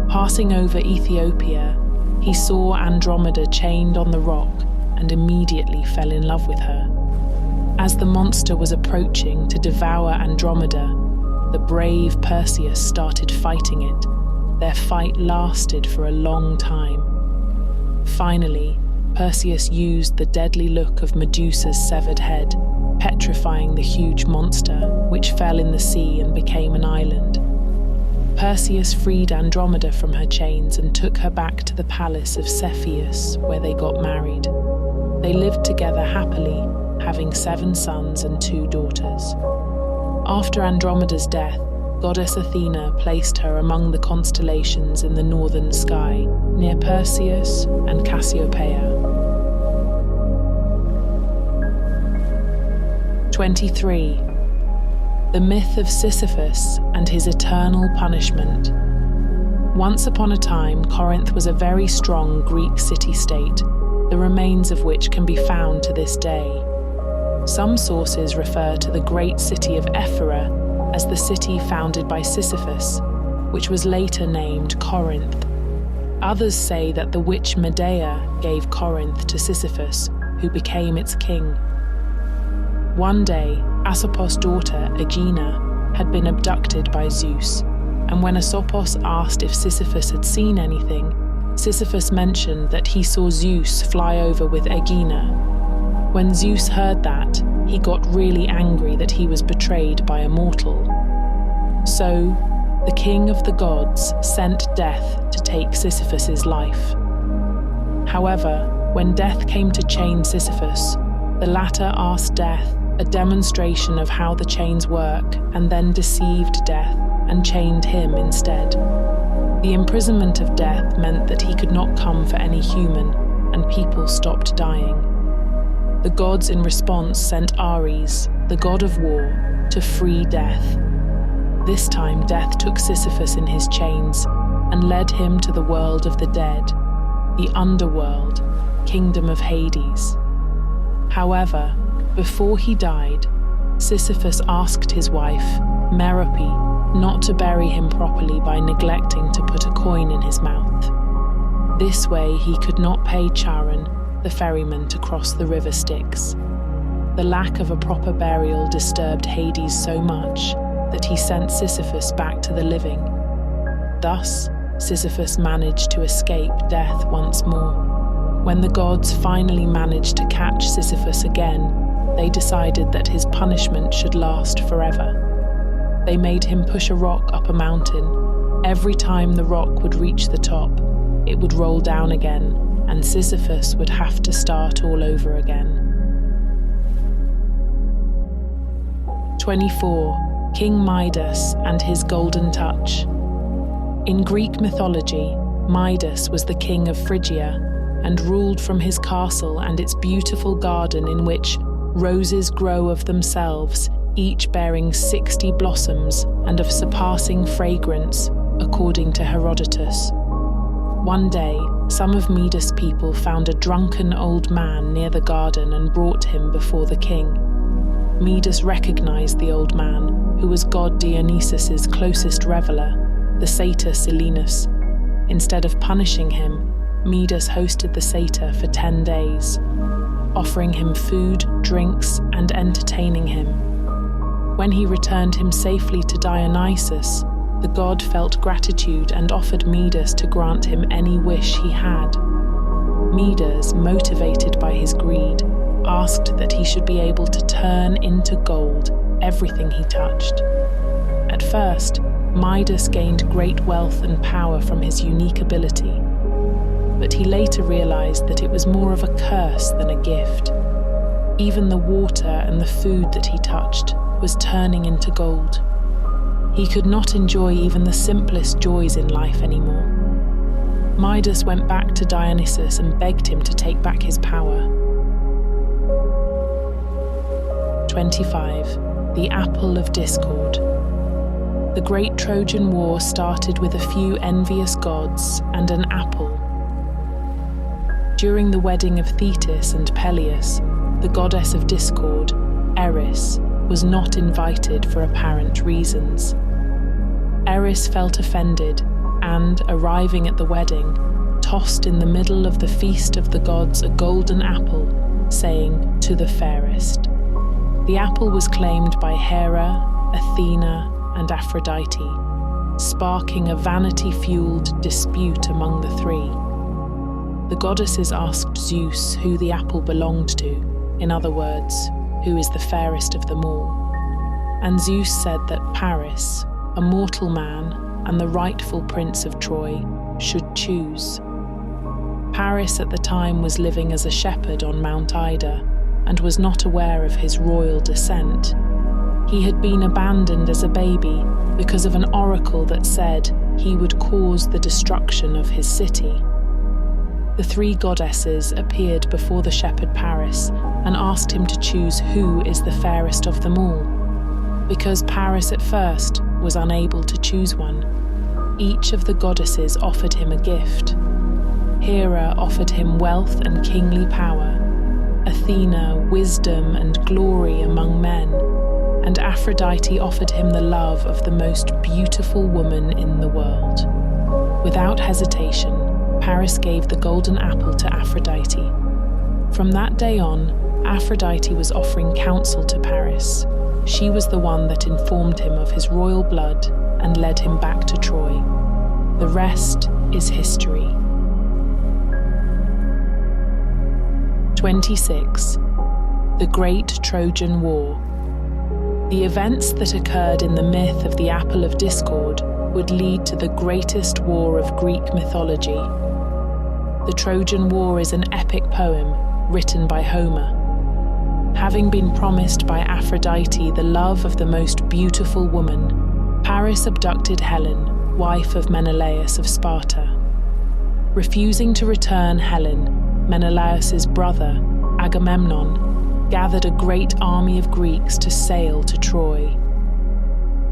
Passing over Ethiopia, he saw Andromeda chained on the rock and immediately fell in love with her. As the monster was approaching to devour Andromeda, the brave Perseus started fighting it. Their fight lasted for a long time. Finally, Perseus used the deadly look of Medusa's severed head, petrifying the huge monster, which fell in the sea and became an island. Perseus freed Andromeda from her chains and took her back to the palace of Cepheus, where they got married. They lived together happily, having 7 sons and 2 daughters. After Andromeda's death, goddess Athena placed her among the constellations in the northern sky, near Perseus and Cassiopeia. 23. The myth of Sisyphus and his eternal punishment. Once upon a time, Corinth was a very strong Greek city-state, the remains of which can be found to this day. Some sources refer to the great city of Ephyra as the city founded by Sisyphus, which was later named Corinth. Others say that the witch Medea gave Corinth to Sisyphus, who became its king. One day, Asopos' daughter, Aegina, had been abducted by Zeus, and when Asopos asked if Sisyphus had seen anything, Sisyphus mentioned that he saw Zeus fly over with Aegina. When Zeus heard that, he got really angry that he was betrayed by a mortal. So, the king of the gods sent Death to take Sisyphus's life. However, when Death came to chain Sisyphus, the latter asked Death a demonstration of how the chains work and then deceived Death and chained him instead. The imprisonment of Death meant that he could not come for any human, and people stopped dying. The gods in response sent Ares, the god of war, to free Death. This time Death took Sisyphus in his chains and led him to the world of the dead, the underworld, kingdom of Hades. However, before he died, Sisyphus asked his wife, Merope, not to bury him properly by neglecting to put a coin in his mouth. This way he could not pay Charon, the ferryman, to cross the river Styx. The lack of a proper burial disturbed Hades so much that he sent Sisyphus back to the living. Thus, Sisyphus managed to escape death once more. When the gods finally managed to catch Sisyphus again, they decided that his punishment should last forever. They made him push a rock up a mountain. Every time the rock would reach the top, it would roll down again, and Sisyphus would have to start all over again. 24. King Midas and his golden touch. In Greek mythology, Midas was the king of Phrygia and ruled from his castle and its beautiful garden in which roses grow of themselves, each bearing 60 blossoms and of surpassing fragrance, according to Herodotus. One day, some of Midas' people found a drunken old man near the garden and brought him before the king. Midas recognized the old man, who was god Dionysus's closest reveler, the satyr Silenus. Instead of punishing him, Midas hosted the satyr for 10 days, offering him food, drinks, and entertaining him. When he returned him safely to Dionysus, the god felt gratitude and offered Midas to grant him any wish he had. Midas, motivated by his greed, asked that he should be able to turn into gold everything he touched. At first, Midas gained great wealth and power from his unique ability, but he later realized that it was more of a curse than a gift. Even the water and the food that he touched was turning into gold. He could not enjoy even the simplest joys in life anymore. Midas went back to Dionysus and begged him to take back his power. 25. The Apple of Discord. The great Trojan War started with a few envious gods and an apple. During the wedding of Thetis and Peleus, the goddess of discord, Eros, was not invited for apparent reasons. Eros felt offended and, arriving at the wedding, tossed in the middle of the feast of the gods a golden apple, saying, "To the fairest." The apple was claimed by Hera, Athena, and Aphrodite, sparking a vanity-fueled dispute among the three. The goddesses asked Zeus who the apple belonged to, in other words, who is the fairest of them all. And Zeus said that Paris, a mortal man and the rightful prince of Troy, should choose. Paris at the time was living as a shepherd on Mount Ida and was not aware of his royal descent. He had been abandoned as a baby because of an oracle that said he would cause the destruction of his city. The three goddesses appeared before the shepherd Paris and asked him to choose who is the fairest of them all. Because Paris at first was unable to choose one, each of the goddesses offered him a gift. Hera offered him wealth and kingly power, Athena wisdom and glory among men, and Aphrodite offered him the love of the most beautiful woman in the world. Without hesitation, Paris gave the golden apple to Aphrodite. From that day on, Aphrodite was offering counsel to Paris. she was the one that informed him of his royal blood and led him back to Troy. The rest is history. 26. The Great Trojan War. The events that occurred in the myth of the Apple of Discord would lead to the greatest war of Greek mythology. The Trojan War is an epic poem written by Homer. Having been promised by Aphrodite the love of the most beautiful woman, Paris abducted Helen, wife of Menelaus of Sparta. Refusing to return Helen, Menelaus's brother, Agamemnon, gathered a great army of Greeks to sail to Troy.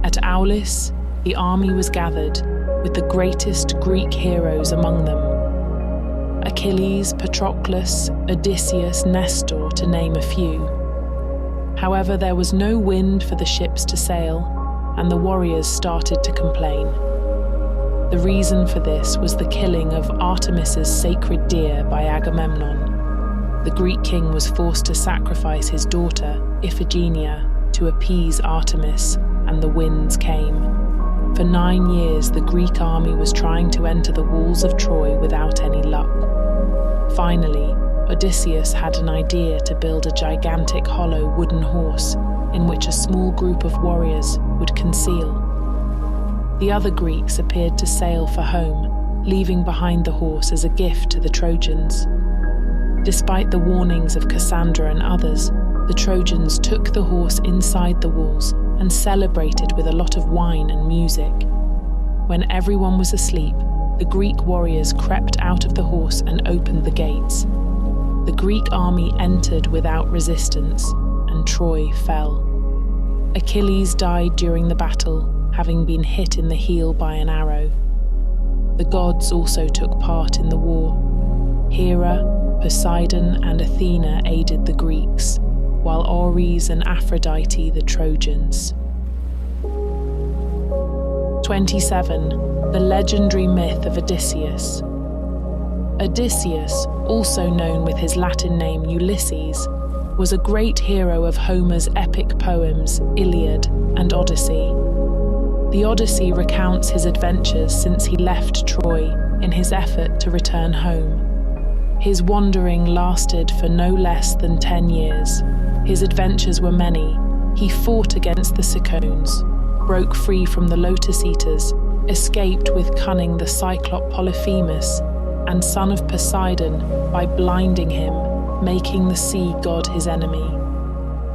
At Aulis, the army was gathered, with the greatest Greek heroes among them: Achilles, Patroclus, Odysseus, Nestor, to name a few. However, there was no wind for the ships to sail, and the warriors started to complain. The reason for this was the killing of Artemis's sacred deer by Agamemnon. The Greek king was forced to sacrifice his daughter, Iphigenia, to appease Artemis, and the winds came. For 9 years, the Greek army was trying to enter the walls of Troy without any luck. Finally, Odysseus had an idea to build a gigantic hollow wooden horse in which a small group of warriors would conceal. The other Greeks appeared to sail for home, leaving behind the horse as a gift to the Trojans. Despite the warnings of Cassandra and others, the Trojans took the horse inside the walls and celebrated with a lot of wine and music. When everyone was asleep, the Greek warriors crept out of the horse and opened the gates. The Greek army entered without resistance, and Troy fell. Achilles died during the battle, having been hit in the heel by an arrow. The gods also took part in the war. Hera, Poseidon, and Athena aided the Greeks, while Ares and Aphrodite the Trojans. 27. The legendary myth of Odysseus. Odysseus, also known with his Latin name Ulysses, was a great hero of Homer's epic poems Iliad and Odyssey. The Odyssey recounts his adventures since he left Troy in his effort to return home. His wandering lasted for no less than 10 years. His adventures were many. He fought against the Cicons, broke free from the Lotus Eaters, escaped with cunning the Cyclop Polyphemus, and son of Poseidon, by blinding him, making the sea god his enemy.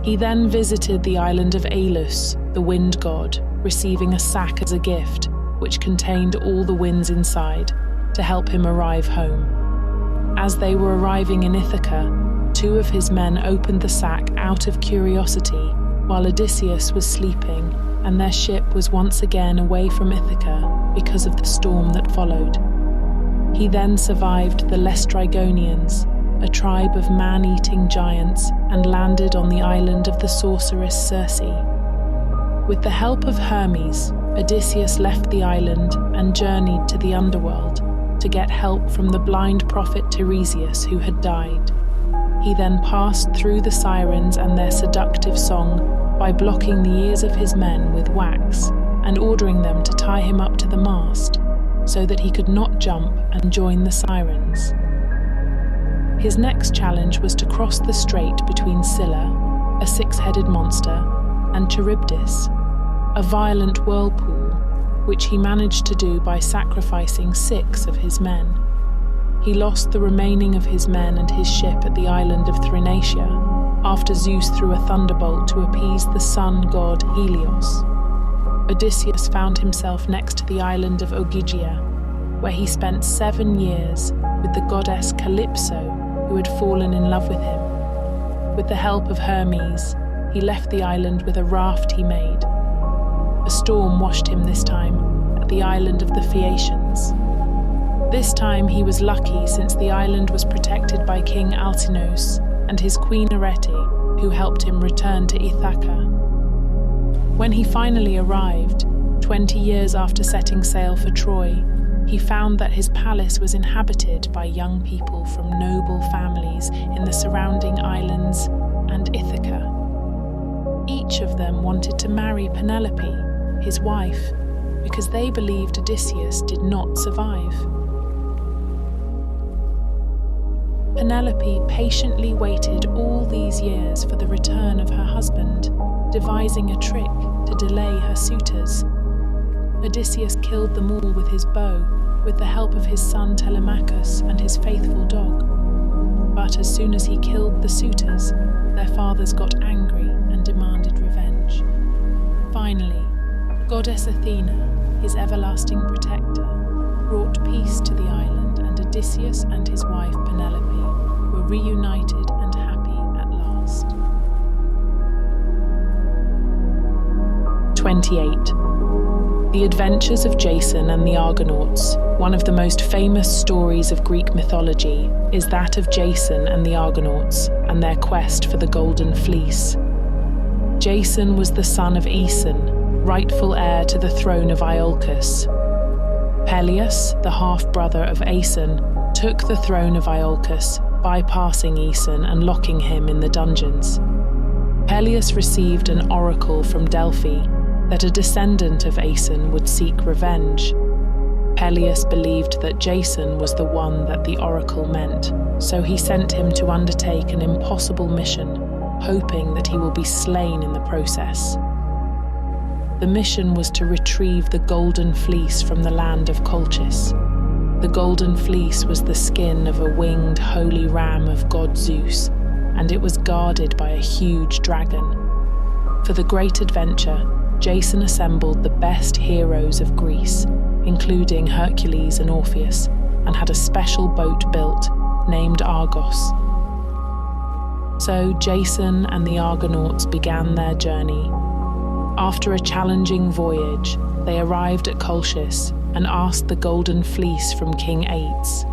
He then visited the island of Aelus, the wind god, receiving a sack as a gift, which contained all the winds inside, to help him arrive home. As they were arriving in Ithaca, 2 of his men opened the sack out of curiosity, while Odysseus was sleeping, and their ship was once again away from Ithaca because of the storm that followed. He then survived the Laestrygonians, a tribe of man-eating giants, and landed on the island of the sorceress Circe. With the help of Hermes, Odysseus left the island and journeyed to the underworld to get help from the blind prophet Tiresias, who had died. He then passed through the sirens and their seductive song by blocking the ears of his men with wax and ordering them to tie him up to the mast so that he could not jump and join the sirens. His next challenge was to cross the strait between Scylla, a 6-headed monster, and Charybdis, a violent whirlpool, which he managed to do by sacrificing 6 of his men. He lost the remaining of his men and his ship at the island of Thrinacia, after Zeus threw a thunderbolt to appease the sun god Helios. Odysseus found himself next to the island of Ogygia, where he spent 7 years with the goddess Calypso, who had fallen in love with him. With the help of Hermes, he left the island with a raft he made. A storm washed him this time at the island of the Phaeacians. This time he was lucky, since the island was protected by King Alcinous and his queen Arete, who helped him return to Ithaca. When he finally arrived, 20 years after setting sail for Troy, he found that his palace was inhabited by young people from noble families in the surrounding islands and Ithaca. Each Each of them wanted to marry Penelope, his wife, because they believed Odysseus did not survive. Penelope patiently waited all these years for the return of her husband, devising a trick to delay her suitors. Odysseus killed them all with his bow, with the help of his son Telemachus and his faithful dog. But as soon as he killed the suitors, their fathers got angry and demanded revenge. Finally, goddess Athena, his everlasting protector, brought peace to the island, and Odysseus and his wife Penelope were reunited and happy at last. 28. The Adventures of Jason and the Argonauts. One of the most famous stories of Greek mythology is that of Jason and the Argonauts and their quest for the Golden Fleece. Jason was the son of Aeson, rightful heir to the throne of Iolcus. Peleus, the half-brother of Aeson, took the throne of Iolcus, bypassing Aeson and locking him in the dungeons. Peleus received an oracle from Delphi that a descendant of Aeson would seek revenge. Peleus believed that Jason was the one that the oracle meant, so he sent him to undertake an impossible mission, hoping that he will be slain in the process. The mission was to retrieve the Golden Fleece from the land of Colchis. The Golden Fleece was the skin of a winged holy ram of god Zeus, and it was guarded by a huge dragon. For the great adventure, Jason assembled the best heroes of Greece, including Hercules and Orpheus, and had a special boat built named Argos. So Jason and the Argonauts began their journey. After a challenging voyage, they arrived at Colchis and asked the Golden Fleece from King Aetes.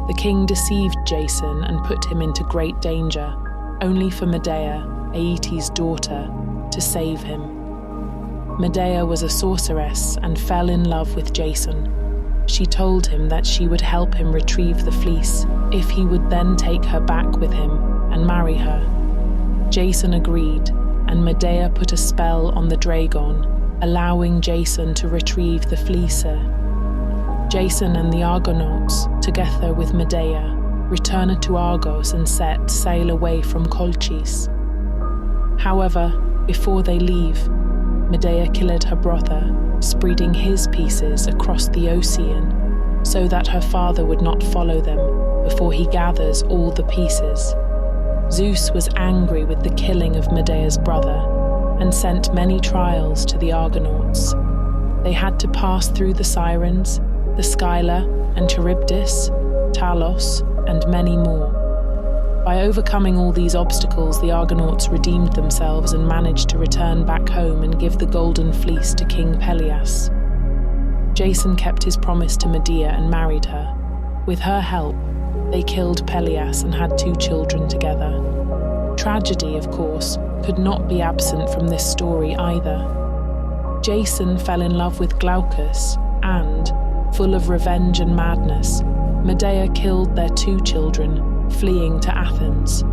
The king deceived Jason and put him into great danger, only for Medea, Aeetes' daughter, to save him. Medea was a sorceress and fell in love with Jason. She told him that she would help him retrieve the fleece if he would then take her back with him and marry her. Jason agreed, and Medea put a spell on the dragon, allowing Jason to retrieve the fleecer. Jason and the Argonauts, together with Medea, returned to Argos and set sail away from Colchis. However, before they leave, Medea killed her brother, spreading his pieces across the ocean, so that her father would not follow them before he gathers all the pieces. Zeus was angry with the killing of Medea's brother and sent many trials to the Argonauts. They had to pass through the Sirens, the Scylla and Charybdis, Talos, and many more. By overcoming all these obstacles, the Argonauts redeemed themselves and managed to return back home and give the Golden Fleece to King Peleus. Jason kept his promise to Medea and married her. With her help, they killed Peleus and had 2 children together. Tragedy, of course, could not be absent from this story either. Jason fell in love with Glaucus and, full of revenge and madness, Medea killed their 2 children, fleeing to Athens.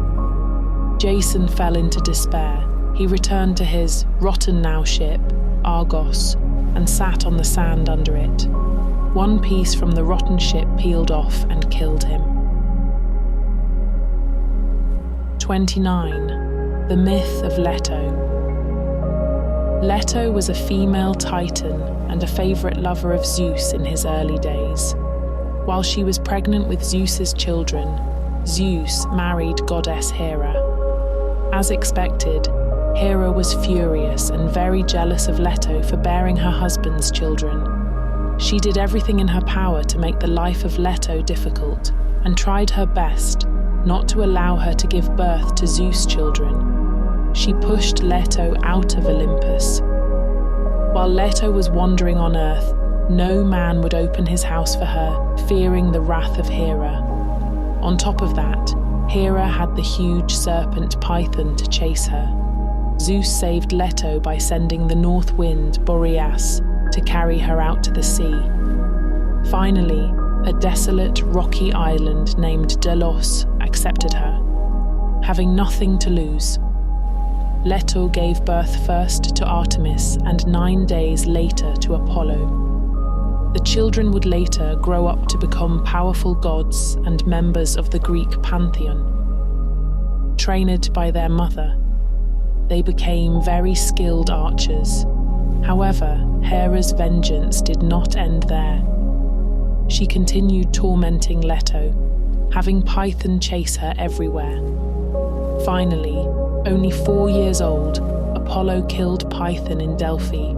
Jason fell into despair. He returned to his rotten-now ship, Argos, and sat on the sand under it. One piece from the rotten ship peeled off and killed him. 29. The Myth of Leto. Leto was a female titan and a favourite lover of Zeus in his early days. While she was pregnant with Zeus's children, Zeus married goddess Hera. As expected, Hera was furious and very jealous of Leto for bearing her husband's children. She did everything in her power to make the life of Leto difficult and tried her best not to allow her to give birth to Zeus' children. She pushed Leto out of Olympus. While Leto was wandering on earth, no man would open his house for her, fearing the wrath of Hera. On top of that, Hera had the huge serpent Python to chase her. Zeus saved Leto by sending the north wind, Boreas, to carry her out to the sea. Finally, a desolate, rocky island named Delos accepted her, having nothing to lose. Leto gave birth first to Artemis and 9 days later to Apollo. The children would later grow up to become powerful gods and members of the Greek pantheon. Trained by their mother, they became very skilled archers. However, Hera's vengeance did not end there. She continued tormenting Leto, having Python chase her everywhere. Finally, only 4 years old, Apollo killed Python in Delphi.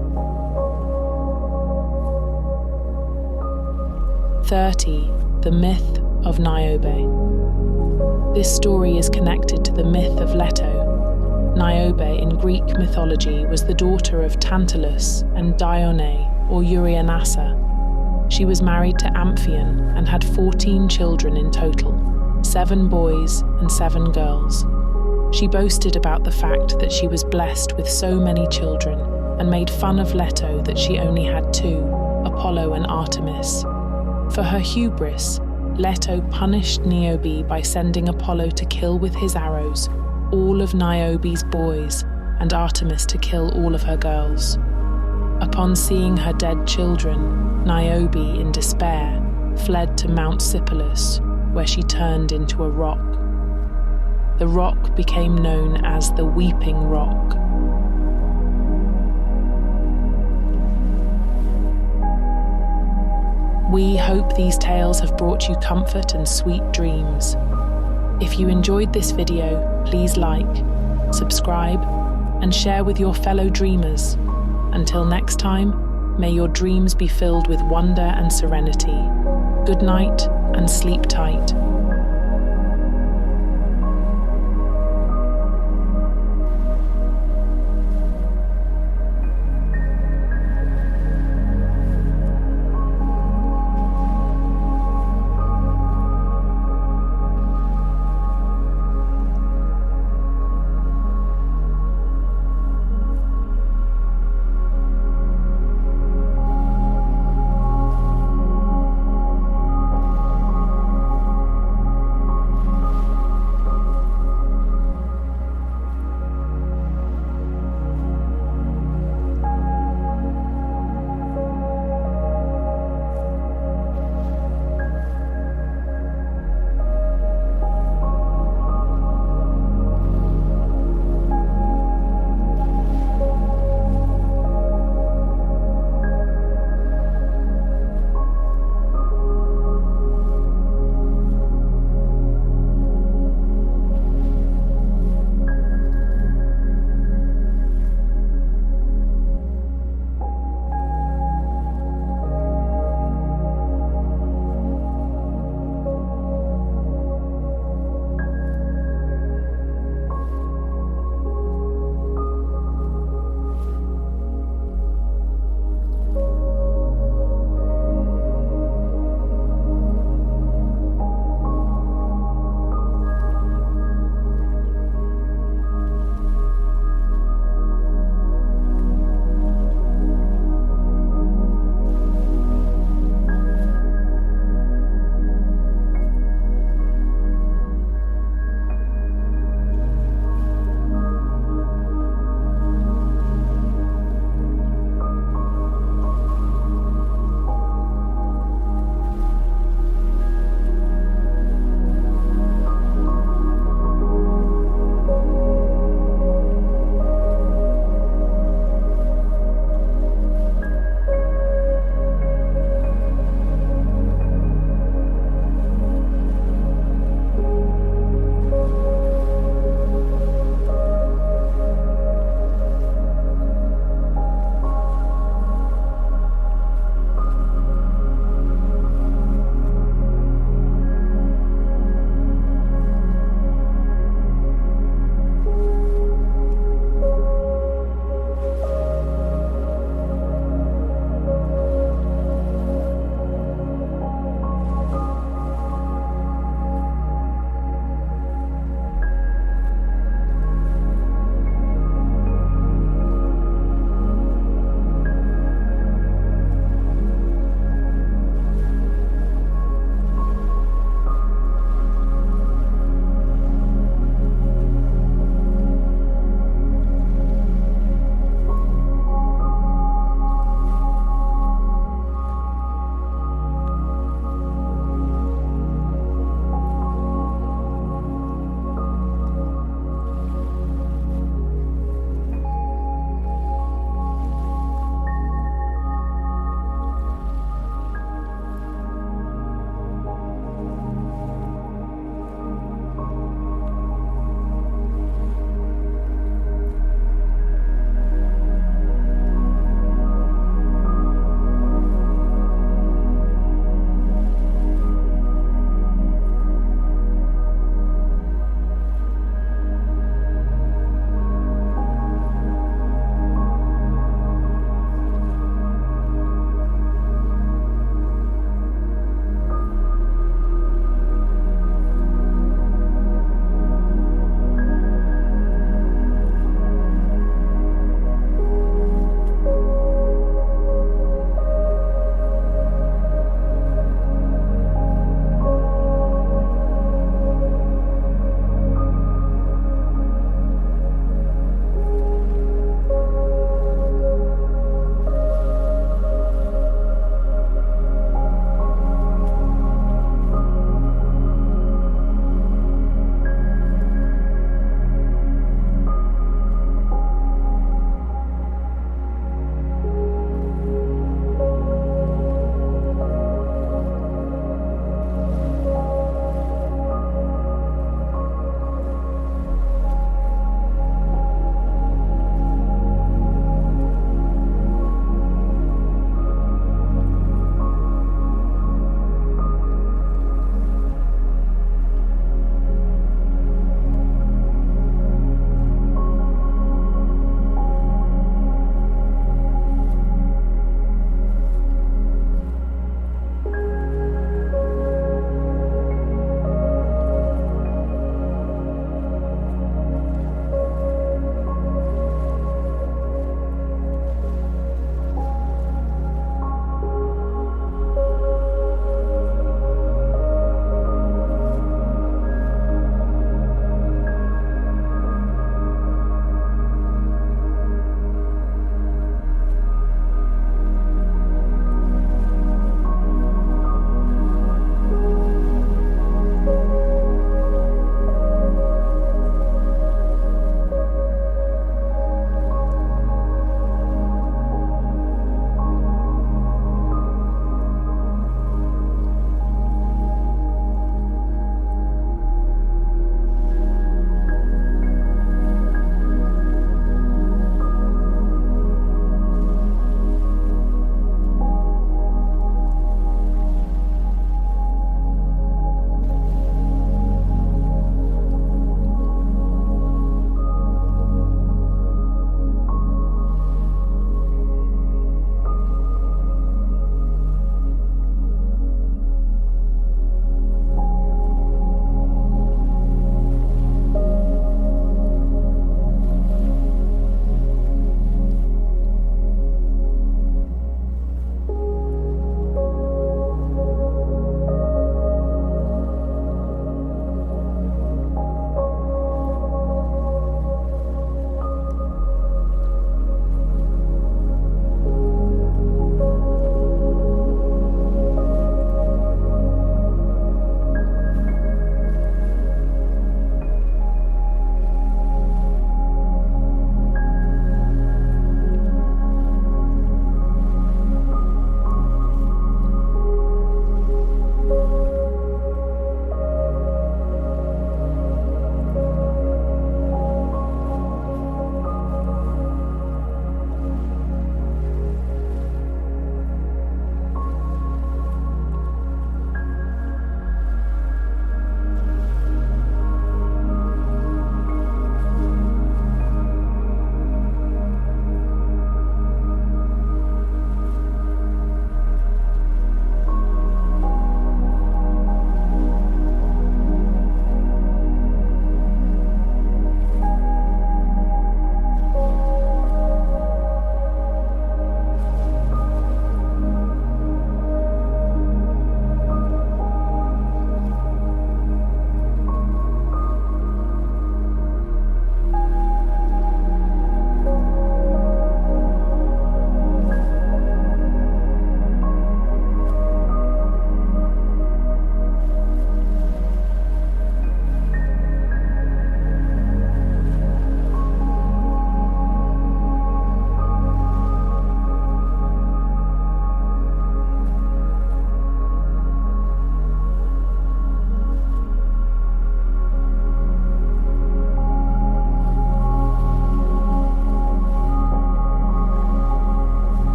30. The myth of Niobe. This story is connected to the myth of Leto. Niobe in Greek mythology was the daughter of Tantalus and Dione, or Euryonassa. She was married to Amphion and had 14 children in total, 7 boys and 7 girls. She boasted about the fact that she was blessed with so many children and made fun of Leto that she only had 2, Apollo and Artemis. For her hubris, Leto punished Niobe by sending Apollo to kill with his arrows all of Niobe's boys and Artemis to kill all of her girls. Upon seeing her dead children, Niobe, in despair, fled to Mount Sipylus, where she turned into a rock. The rock became known as the Weeping Rock. We hope these tales have brought you comfort and sweet dreams. If you enjoyed this video, please like, subscribe, and share with your fellow dreamers. Until next time, may your dreams be filled with wonder and serenity. Good night and sleep tight.